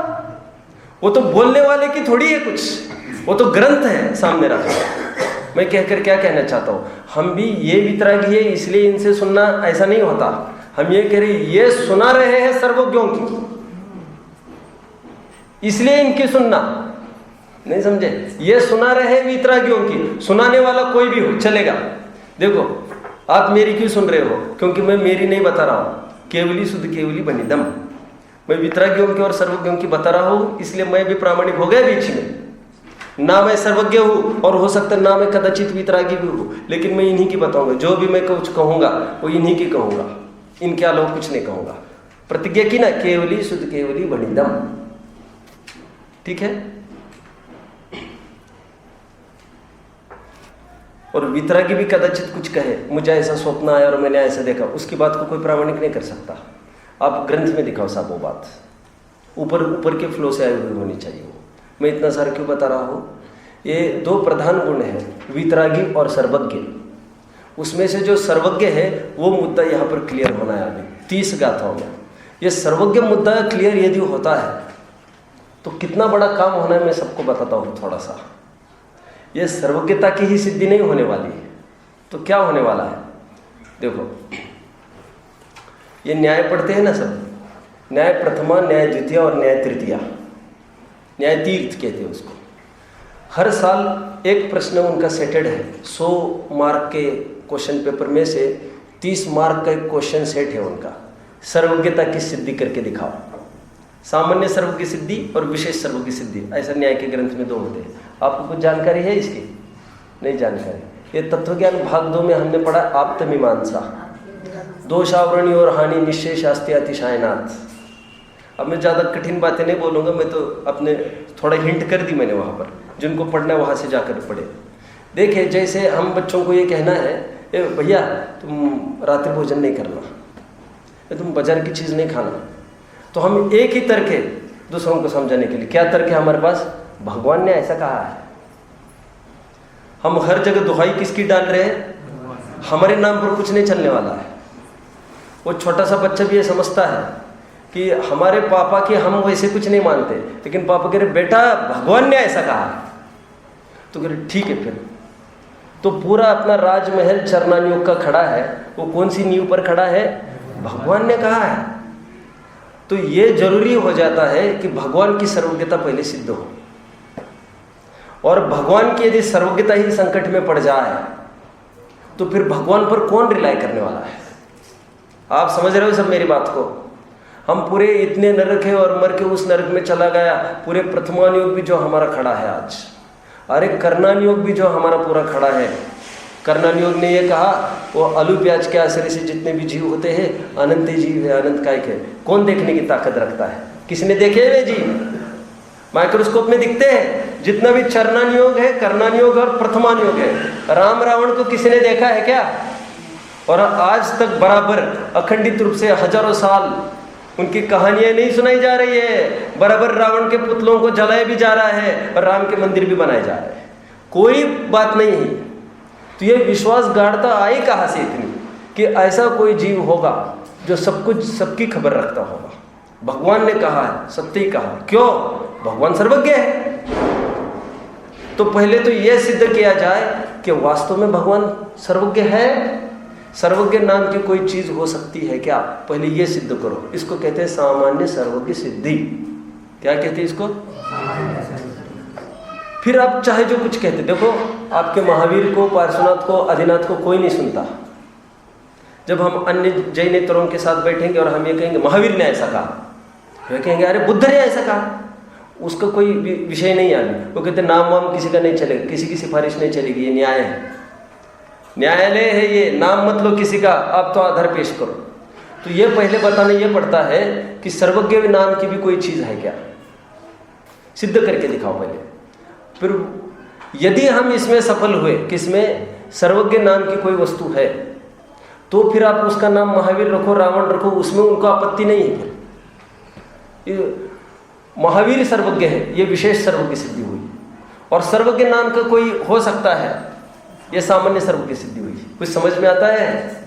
वो तो बोलने वाले की थोड़ी है कुछ, वो तो ग्रंथ है सामने रखा। मैं कहकर क्या कहना चाहता हूँ, हम भी ये वितरागी है इसलिए इनसे सुनना ऐसा नहीं होता। हम ये कह रहे ये सुना रहे हैं सर्वज्ञों की, इसलिए इनकी सुनना। नहीं समझे? ये सुना रहे हैं वितरागियों की, सुनाने वाला कोई भी हो चलेगा। देखो आप मेरी क्यों सुन रहे हो? क्योंकि मैं मेरी नहीं बता रहा हूँ, केवली शुद्ध केवली बनिदम। मैं वितरागियों की और सर्वज्ञों की बता रहा हूँ, इसलिए मैं भी प्रामाणिक हो गया बीच में। ना मैं सर्वज्ञ हूँ और हो सकता है ना मैं कदाचित वीतरागी भी हूँ, लेकिन मैं इन्हीं की बताऊंगा। जो भी मैं कुछ कहूँगा वो इन्हीं की कहूँगा, इनके अलावा कुछ नहीं कहूँगा। प्रतिज्ञा की ना, केवली शुद्ध केवली वणिदम। ठीक है। और वितरागी भी कदाचित कुछ कहे, मुझे ऐसा स्वप्न आया और मैंने ऐसा देखा, उसकी बात को कोई प्रामाणिक नहीं कर सकता। आप ग्रंथ में दिखाओ साहब वो बात, ऊपर ऊपर के फ्लो से आई हुई होनी चाहिए वो। मैं इतना सारा क्यों बता रहा हूँ? ये दो प्रधान गुण हैं, वितरागी और सर्वज्ञ। उसमें से जो सर्वज्ञ है वो मुद्दा यहाँ पर क्लियर होना है अभी 30 गाथाओं में। ये सर्वज्ञ मुद्दा क्लियर यदि होता है तो कितना बड़ा काम होना है, मैं सबको बताता हूँ थोड़ा सा। ये सर्वज्ञता की ही सिद्धि नहीं होने वाली है, तो क्या होने वाला है? देखो, ये न्याय पढ़ते हैं ना सब, न्याय प्रथमा, न्याय द्वितीय और न्याय तृतीया, न्याय तीर्थ कहते हैं उसको। हर साल एक प्रश्न उनका सेटेड है। 100 मार्क के क्वेश्चन पेपर में से 30 मार्क का एक क्वेश्चन सेट है उनका, सर्वज्ञता की सिद्धि करके दिखाओ। सामान्य सर्वज्ञ सिद्धि और विशेष सर्वज्ञ सिद्धि, ऐसा न्याय के ग्रंथ में 2 होते हैं। आपको कुछ जानकारी है इसकी? नहीं जानकारी। ये तत्वज्ञान भाग 2 में हमने पढ़ा आप्त मीमांसा, दोषावरणी और हानि निश्चय शास्त्रीय अतिशायनाथ। अब मैं ज़्यादा कठिन बातें नहीं बोलूँगा, मैं तो अपने थोड़ा हिंट कर दी मैंने वहाँ पर, जिनको पढ़ना है वहाँ से जाकर पढ़े। देखिए, जैसे हम बच्चों को ये कहना है, ए भैया तुम रात्रि भोजन नहीं करना, तुम बाजार की चीज़ नहीं खाना, तो हम एक ही तर्क है दूसरों को समझाने के लिए। क्या तर्क है हमारे पास? भगवान ने ऐसा कहा है। हम हर जगह दुहाई किसकी डाल रहे हैं? हमारे नाम पर कुछ नहीं चलने वाला है। वो छोटा सा बच्चा भी ये समझता है कि हमारे पापा के हम वैसे कुछ नहीं मानते, लेकिन पापा कह रहे बेटा भगवान ने ऐसा कहा, तो कह रहे ठीक है। फिर तो पूरा अपना राजमहल चरणानुयोग का खड़ा है, वो कौन सी नींव पर खड़ा है? भगवान ने कहा है। तो ये जरूरी हो जाता है कि भगवान की सर्वज्ञता पहले सिद्ध हो, और भगवान की यदि सर्वज्ञता ही संकट में पड़ जाए तो फिर भगवान पर कौन रिलाई करने वाला है? आप समझ रहे हो सब मेरी बात को? हम पूरे इतने नरक है और मर के उस नरक में चला गया, पूरे प्रथमानुयोग भी जो हमारा खड़ा है आज, अरे कर्णानुयोग भी जो हमारा पूरा खड़ा है। कर्णानुयोग ने ये कहा, वो आलू प्याज के आश्रय से जितने भी जीव होते हैं अनंत जीव है, अनंत काय के। कौन देखने की ताकत रखता है? किसने देखे वे जीव? माइक्रोस्कोप में दिखते हैं। जितना भी चरणानुयोग है, कर्णानुयोग और प्रथमानुयोग है, राम रावण को किसी ने देखा है क्या? और आज तक बराबर अखंडित रूप से हजारों साल उनकी कहानियां नहीं सुनाई जा रही है। बराबर रावण के पुतलों को जलाया भी जा रहा है और राम के मंदिर भी बनाए जा रहे हैं। कोई बात नहीं है। तो ये विश्वास गाढ़ता आई कहाँ से इतनी कि ऐसा कोई जीव होगा जो सब कुछ सबकी खबर रखता होगा? भगवान ने कहा है, सत्य ही कहा। क्यों? भगवान सर्वज्ञ है। तो पहले तो यह सिद्ध किया जाए कि वास्तव में भगवान सर्वज्ञ है। सर्वज्ञ नाम की कोई चीज हो सकती है क्या? पहले यह सिद्ध करो। इसको कहते हैं सामान्य सर्वज्ञ सिद्धि। क्या कहते हैं इसको? फिर आप चाहे जो कुछ कहते, देखो आपके महावीर को, पार्श्वनाथ को, आदिनाथ को कोई नहीं सुनता। जब हम अन्य जैनेतरों के साथ बैठेंगे और हम ये कहेंगे महावीर ने ऐसा कहा, वे कहेंगे अरे बुद्ध ने ऐसा कहा, उसका कोई विषय नहीं आने। वो कहते नाम वाम किसी का नहीं चलेगा, किसी की सिफारिश नहीं चलेगी, ये न्याय है, न्यायालय है, ये नाम मत लो किसी का, आप तो आधार पेश करो। तो ये पहले बताना ये पड़ता है कि सर्वज्ञ नाम की भी कोई चीज है क्या, सिद्ध करके दिखाओ पहले। फिर यदि हम इसमें सफल हुए, किसमें? सर्वज्ञ नाम की कोई वस्तु है, तो फिर आप उसका नाम महावीर रखो, रावण रखो, उसमें उनको आपत्ति नहीं है। फिर महावीर सर्वज्ञ है, ये विशेष सर्वज्ञ सिद्धि हुई। और सर्वज्ञ नाम का कोई हो सकता है, ये सामान्य सर्वज्ञ सिद्धि हुई। कुछ समझ में आता है?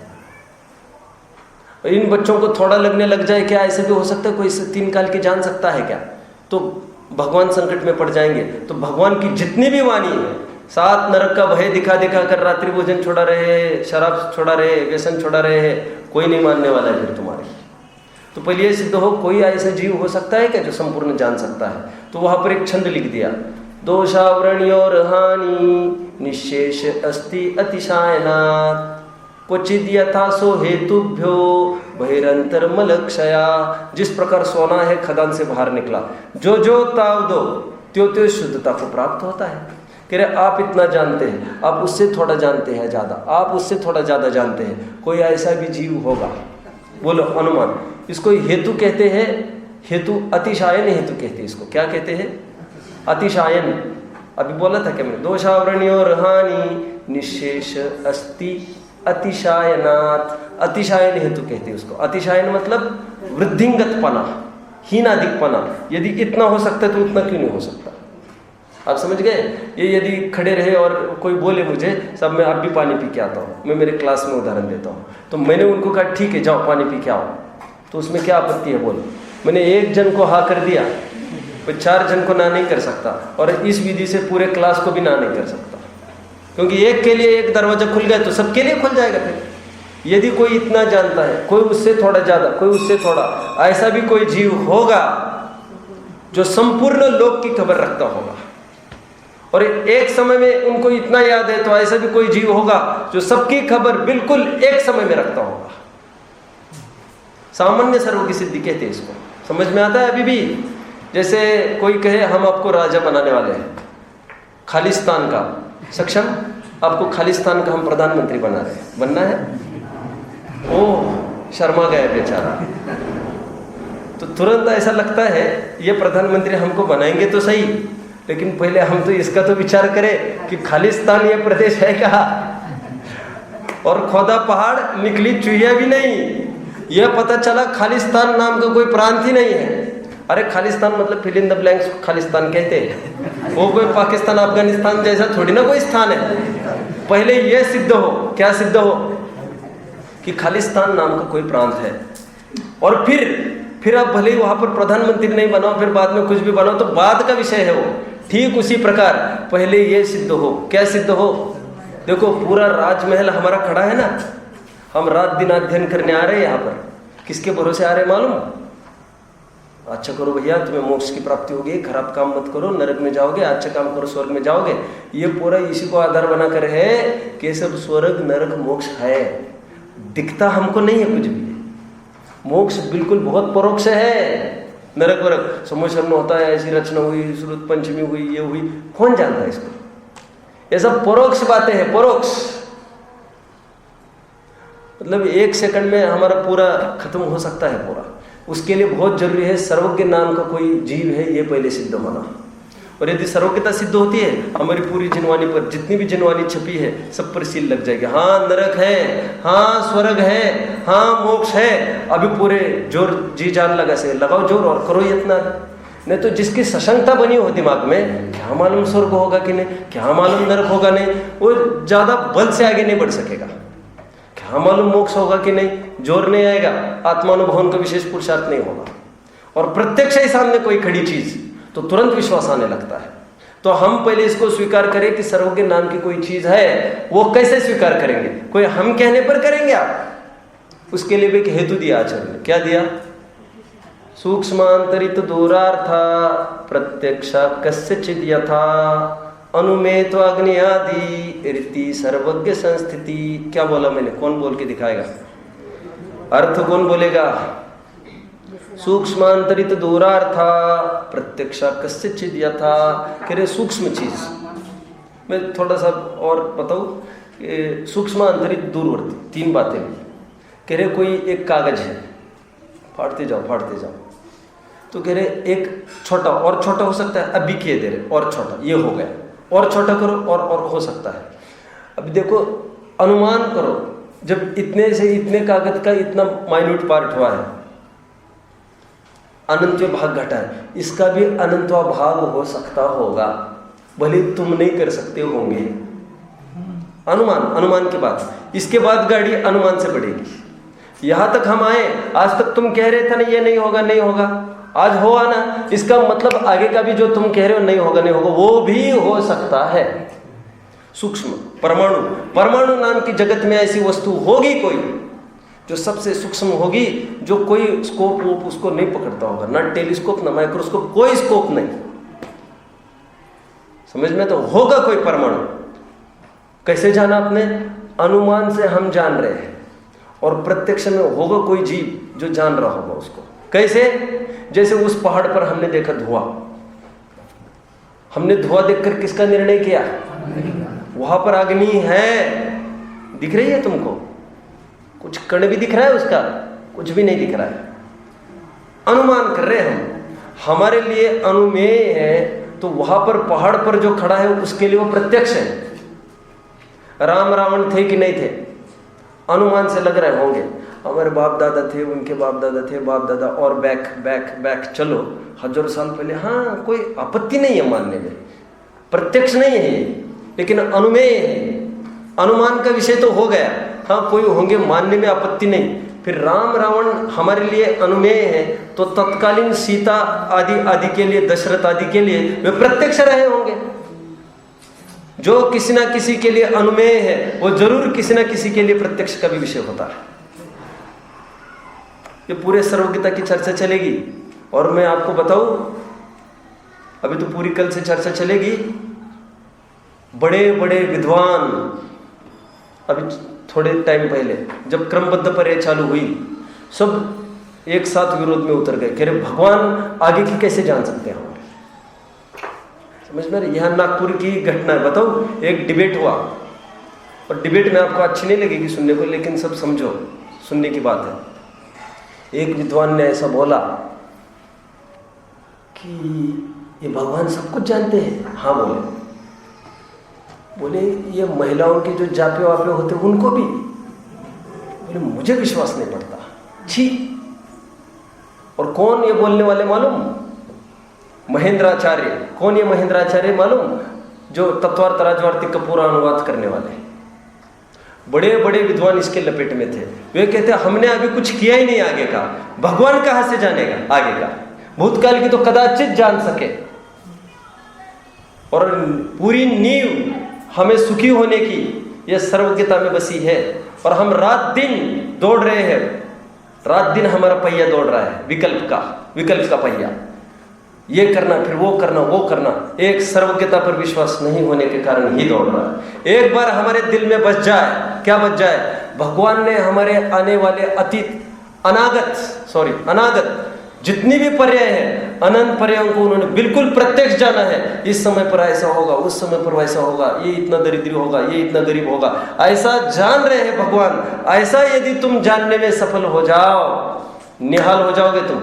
इन बच्चों को थोड़ा लगने लग जाए क्या ऐसे भी हो सकता है? कोई 3 काल की जान सकता है क्या? तो भगवान संकट में पड़ जाएंगे। तो भगवान की जितनी भी वाणी है, 7 नरक का भय दिखा दिखा कर रात्रि भोजन छोड़ा रहे, शराब छोड़ा रहे, व्यसन छोड़ा रहे, कोई नहीं मानने वाला है फिर तुम्हारी। तो पहले ये सिद्ध हो कोई ऐसा जीव हो सकता है क्या जो संपूर्ण जान सकता है? तो वहां पर एक छंद लिख दिया, दोषावरणयोर हानि निशेष अस्ति अतिशायनात् क्वचिद यथा सो हेतुभ्यो बहिरंतर मलक्षया। जिस प्रकार सोना है खदान से बाहर निकला, जो ताव दो त्यों त्यों शुद्धता को प्राप्त होता है। कह रहे आप इतना जानते हैं, आप उससे थोड़ा जानते हैं ज़्यादा, आप उससे थोड़ा ज़्यादा जानते हैं, कोई ऐसा भी जीव होगा। बोलो अनुमान। इसको हेतु कहते हैं, हेतु अतिशायन हेतु कहते हैं। इसको क्या कहते हैं? अतिशायन। अभी बोला था क्या मैं, दोषावरणीय हानि निशेष अस्ति अतिशायनात्, अतिशायन हेतु कहते हैं उसको। अतिशायन मतलब वृद्धिंगतपना, हीनाधिकपना। यदि इतना हो सकता है तो उतना क्यों नहीं हो सकता? आप समझ गए? ये यदि खड़े रहे और कोई बोले मुझे सब मैं अब भी पानी पी के आता हूँ, मैं मेरे क्लास में उदाहरण देता हूँ, तो मैंने उनको कहा ठीक है जाओ पानी पी के आओ, तो उसमें क्या आपत्ति है? बोलो। मैंने एक जन को हाँ कर दिया, कोई 4 जन को ना नहीं कर सकता, और इस विधि से पूरे क्लास को भी ना नहीं कर सकता, क्योंकि एक के लिए एक दरवाजा खुल गया तो सबके लिए खुल जाएगा। फिर यदि कोई इतना जानता है, कोई उससे थोड़ा ज़्यादा, कोई उससे थोड़ा, ऐसा भी कोई जीव होगा जो संपूर्ण लोक की खबर रखता होगा, और एक समय में उनको इतना याद है, तो ऐसा भी कोई जीव होगा जो सबकी खबर बिल्कुल एक समय में रखता होगा। सामान्य सर्व की सिद्धि कहते हैं इसको। समझ में आता है अभी भी? जैसे कोई कहे हम आपको राजा बनाने वाले हैं खालिस्तान का, सक्षम, आपको खालिस्तान का हम प्रधानमंत्री बना रहे हैं, बनना है? ओह शर्मा गया बेचारा, तो तुरंत ऐसा लगता है ये प्रधानमंत्री हमको बनाएंगे तो सही, लेकिन पहले हम तो इसका तो विचार करें कि खालिस्तान ये प्रदेश है कहाँ, और खोदा पहाड़ निकली चूहिया भी नहीं, यह पता चला खालिस्तान नाम का कोई प्रांत ही नहीं है। अरे खालिस्तान मतलब fill in the blanks Khalistan कहते हैं, वो कोई पाकिस्तान अफगानिस्तान जैसा थोड़ी ना कोई स्थान है। पहले यह सिद्ध हो, क्या सिद्ध हो? कि खालिस्तान नाम का कोई प्रांत है, और फिर आप भले ही वहां पर प्रधानमंत्री नहीं बनाओ, फिर बाद में कुछ भी बनाओ, तो बाद का विषय है वो। ठीक उसी प्रकार पहले ये सिद्ध हो। क्या सिद्ध हो? देखो पूरा राजमहल हमारा खड़ा है ना, हम रात दिन अध्ययन करने आ रहे हैं यहाँ पर, किसके भरोसे आ रहे हैं मालूम? अच्छा करो भैया तुम्हें मोक्ष की प्राप्ति होगी, खराब काम मत करो नरक में जाओगे, अच्छा काम करो स्वर्ग में जाओगे। ये पूरा इसी को आधार बनाकर है कि सब स्वर्ग नरक मोक्ष है। दिखता हमको नहीं है कुछ भी, मोक्ष बिल्कुल बहुत परोक्ष है। नरक वरक समोसन में होता है, ऐसी रचना हुई, श्रुत पंचमी हुई, ये हुई, कौन जानता है इसको? ये सब परोक्ष बातें हैं, परोक्ष। मतलब 1 सेकंड में हमारा पूरा खत्म हो सकता है पूरा। उसके लिए बहुत जरूरी है सर्वज्ञ नाम का कोई जीव है, ये पहले सिद्ध होना। और यदि सर्वज्ञता सिद्ध होती है, हमारी पूरी जिनवानी पर जितनी भी जिनवानी छपी है सब पर सील लग जाएगी। हाँ नरक है, हाँ स्वर्ग है, हाँ मोक्ष है। अभी पूरे जोर जी जान लगा से लगाओ जोर और करो यत्न। नहीं तो जिसकी सशंकता बनी हो दिमाग में, क्या मालूम स्वर्ग होगा कि नहीं, क्या मालूम नरक होगा नहीं, वो ज्यादा बल से आगे नहीं बढ़ सकेगा। क्या मालूम मोक्ष होगा कि नहीं, जोर नहीं आएगा, आत्मानुभवन का विशेष पुरुषार्थ नहीं होगा। और प्रत्यक्ष ही सामने कोई खड़ी चीज तो तुरंत विश्वास आने लगता है। तो हम पहले इसको स्वीकार करें कि सर्वज्ञ नाम की कोई चीज है। वो कैसे स्वीकार करेंगे? कोई हम कहने पर करेंगे आप? उसके लिए भी एक हेतु दिया आचार्य ने। क्या दिया? सूक्ष्मांतरित दूरार्था प्रत्यक्षा कस्यचिद यथा अनुमेत अग्नि आदि रीति सर्वज्ञ संस्थिति। क्या बोला मैंने? कौन बोल के दिखाएगा? अर्थ कौन बोलेगा? सूक्ष्मांतरित दूरार्था प्रत्यक्षा कस्यचिद यथा। कह रहे सूक्ष्म चीज। मैं थोड़ा सा और बताऊं, सूक्ष्मांतरित दूरवर्ती 3 बातें। कह रहे कोई एक कागज है, फाड़ते जाओ फाड़ते जाओ, तो कह रहे एक छोटा और छोटा हो सकता है, अभी किए दे रहे और छोटा, ये हो गया, और छोटा करो और हो सकता है। अब देखो अनुमान करो, जब इतने से इतने कागज का इतना माइन्यूट पार्ट हुआ है, अनंतवा भाग घटा है, इसका भी अनंतवा भाग हो सकता होगा, भले तुम नहीं कर सकते होंगे। अनुमान के बाद, इसके बाद गाड़ी अनुमान से बढ़ेगी। यहां तक हम आए, आज तक तुम कह रहे थे ना ये नहीं होगा नहीं होगा, आज हुआ ना, इसका मतलब आगे का भी जो तुम कह रहे हो नहीं होगा नहीं होगा, वो भी हो सकता है। सूक्ष्म परमाणु नाम की जगत में ऐसी वस्तु होगी कोई जो सबसे सूक्ष्म होगी, जो कोई स्कोप वोप उसको नहीं पकड़ता होगा, ना टेलीस्कोप ना माइक्रोस्कोप, कोई स्कोप नहीं। समझ में तो होगा कोई परमाणु। कैसे जाना आपने? अनुमान से हम जान रहे हैं, और प्रत्यक्ष में होगा कोई जीव जो जान रहा होगा उसको। कैसे? जैसे उस पहाड़ पर हमने देखा धुआं, हमने धुआं देखकर किसका निर्णय किया? वहां पर अग्नि है, दिख रही है तुमको? कुछ कण भी दिख रहा है उसका? कुछ भी नहीं दिख रहा है। अनुमान कर रहे हैं हमारे लिए अनुमेय है, तो वहां पर पहाड़ पर जो खड़ा है उसके लिए वो प्रत्यक्ष है। राम रावण थे कि नहीं थे? अनुमान से लग रहे होंगे। हमारे बाप दादा थे, उनके बाप दादा थे, बाप दादा, और बैक बैक बैक चलो हजारों साल पहले। हाँ, कोई आपत्ति नहीं है मानने में, प्रत्यक्ष नहीं है ये, लेकिन अनुमेय है। अनुमान का विषय तो हो गया, हाँ कोई होंगे, मानने में आपत्ति नहीं। फिर राम रावण हमारे लिए अनुमेय है, तो तत्कालीन सीता आदि आदि के लिए, दशरथ आदि के लिए वे प्रत्यक्ष रहे होंगे। जो किसी ना किसी के लिए अनुमेय है वो जरूर किसी ना किसी के लिए प्रत्यक्ष का भी विषय होता है। ये पूरे सर्वज्ञता की चर्चा चलेगी। और मैं आपको बताऊं, अभी तो पूरी कल से चर्चा चलेगी। बड़े बड़े विद्वान अभी थोड़े टाइम पहले जब क्रमबद्ध पर्याय चालू हुई, सब एक साथ विरोध में उतर गए, कह रहे भगवान आगे की कैसे जान सकते हैं? समझ में? यहां नागपुर की घटना है, बताओ। एक डिबेट हुआ, और डिबेट में आपको अच्छी नहीं लगेगी सुनने को, लेकिन सब समझो, सुनने की बात है। एक विद्वान ने ऐसा बोला कि ये भगवान सब कुछ जानते हैं। हाँ बोले ये महिलाओं के जो जापे वापे होते उनको भी? बोले मुझे विश्वास नहीं पड़ता, छी। और कौन ये बोलने वाले मालूम? महेंद्राचार्य। कौन ये महेंद्राचार्य मालूम? जो तत्वार्थ राजवार्तिक का पूरा अनुवाद करने वाले। बड़े बड़े विद्वान इसके लपेट में थे। वे कहते हमने अभी कुछ किया ही नहीं आगे का, भगवान कहां से जानेगा आगे का? भूतकाल की तो कदाचित जान सके। और पूरी नींव हमें सुखी होने की यह सर्वज्ञता में बसी है। और हम रात दिन दौड़ रहे हैं, रात दिन हमारा पहिया दौड़ रहा है, विकल्प का पहिया। ये करना, फिर वो करना, वो करना, एक सर्वज्ञता पर विश्वास नहीं होने के कारण ही दौड़ रहा है। एक बार हमारे दिल में बस जाए, क्या बच जाए? भगवान ने हमारे आने वाले अनागत जितनी भी पर्याय है, अनंत पर्यायों को उन्होंने बिल्कुल प्रत्यक्ष जाना है। इस समय पर ऐसा होगा, उस समय पर वैसा होगा, ये इतना दरिद्री होगा, ये इतना गरीब होगा, ऐसा जान रहे हैं भगवान। ऐसा यदि तुम जानने में सफल हो जाओ, निहाल हो जाओगे तुम,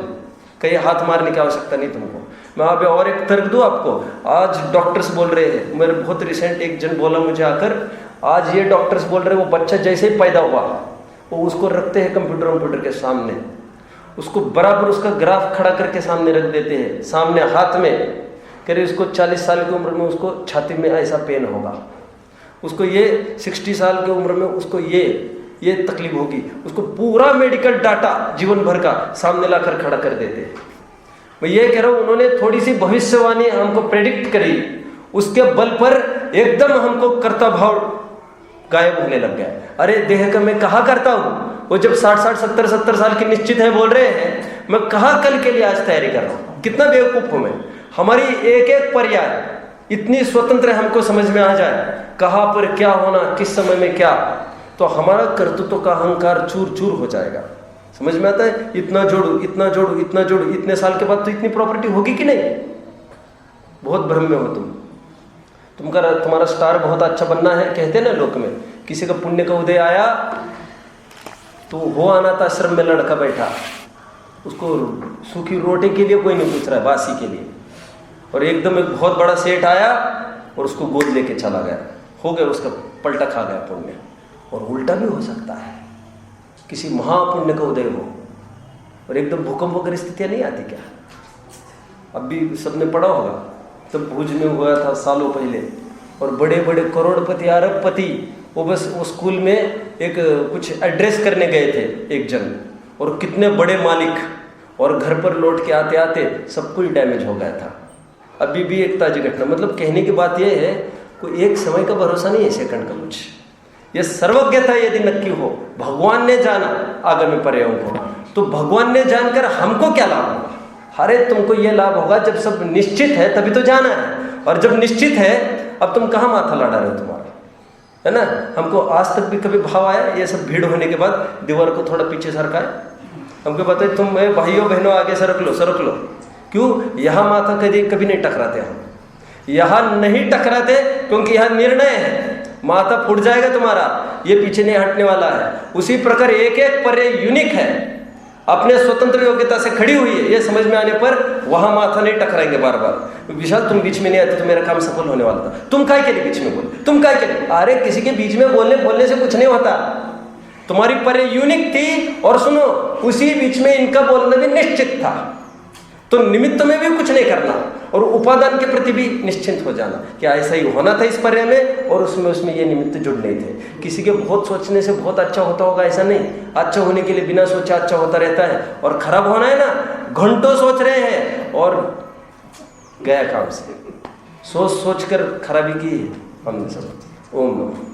कहीं हाथ मारने की आवश्यकता नहीं तुमको। मैं अभी और एक तर्क दूं आपको। आज डॉक्टर्स बोल रहे हैं, मेरे बहुत रिसेंट एक जन बोला मुझे आकर, आज ये डॉक्टर्स बोल रहे हैं वो बच्चा जैसे ही पैदा हुआ वो उसको रखते हैं कंप्यूटर के सामने, उसको बराबर उसका ग्राफ खड़ा करके सामने रख देते हैं, सामने हाथ में। कह रहे उसको 40 साल की उम्र में उसको छाती में ऐसा पेन होगा, उसको ये 60 साल की उम्र में उसको ये तकलीफ होगी। उसको पूरा मेडिकल डाटा जीवन भर का सामने लाकर खड़ा कर देते हैं। मैं ये कह रहा हूं, उन्होंने थोड़ी सी भविष्यवाणी हमको प्रेडिक्ट करी, उसके बल पर एकदम हमको कर्ता भाव गायब होने लग गया। अरे देह का मैं कहा करता हूं, वो जब 60 70 साल की निश्चित है बोल रहे हैं, मैं कहा कल के लिए आज तैयारी कर रहा हूं। कितना बेवकूफ हूं मैं। हमारी एक एक पर्याय इतनी स्वतंत्र हमको समझ में आ जाए, कहां पर क्या होना, किस समय में क्या, तो हमारा कर्तृत्व का अहंकार चूर चूर हो जाएगा। समझ में आता है? इतना जोड़ू, इतना जोड़ू, इतना जोड़ू, इतने साल के बाद तो इतनी प्रॉपर्टी होगी कि नहीं? बहुत भ्रम में हो तुम। तुम्हारा स्टार बहुत अच्छा बनना है, कहते ना लोक में। किसी का पुण्य का उदय आया तो वो अनाथ आश्रम में लड़का बैठा, उसको सूखी रोटी के लिए कोई नहीं पूछ रहा है, बासी के लिए। और एकदम एक बहुत बड़ा सेठ आया और उसको गोद लेके चला गया, हो गया उसका पलटा खा गया पुण्य। और उल्टा भी हो सकता है, किसी महापुण्य का उदय हो और एकदम भूकंप वगैरह स्थितियाँ नहीं आती क्या? अब भी सबने पढ़ा होगा, तब भुज में हुआ था सालों पहले, और बड़े बड़े करोड़पति अरबपति वो बस वो स्कूल में एक कुछ एड्रेस करने गए थे एक जन, और कितने बड़े मालिक, और घर पर लौट के आते आते सब कुछ डैमेज हो गया था। अभी भी एक ताजी घटना। मतलब कहने की बात यह है, कोई एक समय का भरोसा नहीं है, सेकंड का कुछ। ये सर्वज्ञता यदि नक्की हो, भगवान ने जाना आगामी पर्यायों को, तो भगवान ने जानकर हमको क्या लाभ होगा? अरे तुमको ये लाभ होगा जब सब निश्चित है तभी तो जाना है, और जब निश्चित है अब तुम कहाँ माथा लड़ा रहे हो तुम्हारा, है ना? हमको आज तक भी कभी भाव आया ये सब भीड़ होने के बाद दीवार को थोड़ा पीछे सरकाए, हमको बताए तुम भाइयों बहनों आगे सरक लो। क्यों? यहाँ माथा कभी नहीं टकराते हम। यहाँ नहीं टकराते क्योंकि यहाँ निर्णय है, माथा फूट जाएगा तुम्हारा, ये पीछे नहीं हटने वाला है। उसी प्रकार एक एक पर्याय यूनिक है, अपने स्वतंत्र योग्यता से खड़ी हुई है, ये समझ में आने पर वहां माथा नहीं टकराएंगे बार बार। विशाल तुम बीच में नहीं आते तो मेरा काम सफल होने वाला था, तुम काय के लिए बीच में बोले, तुम काय के लिए? अरे किसी के बीच में बोलने से कुछ नहीं होता, तुम्हारी पर्याय यूनिक थी। और सुनो, उसी बीच में इनका बोलना भी निश्चित था, तो निमित्त में भी कुछ नहीं करना और उपादान के प्रति भी निश्चिंत हो जाना कि ऐसा ही होना था इस पर्याय में, और उसमें ये निमित्त जुड़ने थे। किसी के बहुत सोचने से बहुत अच्छा होता होगा ऐसा नहीं, अच्छा होने के लिए बिना सोचा अच्छा होता रहता है, और खराब होना है ना, घंटों सोच रहे हैं और गया काम से, सोच कर खराबी की हमने सब। ओम नमः।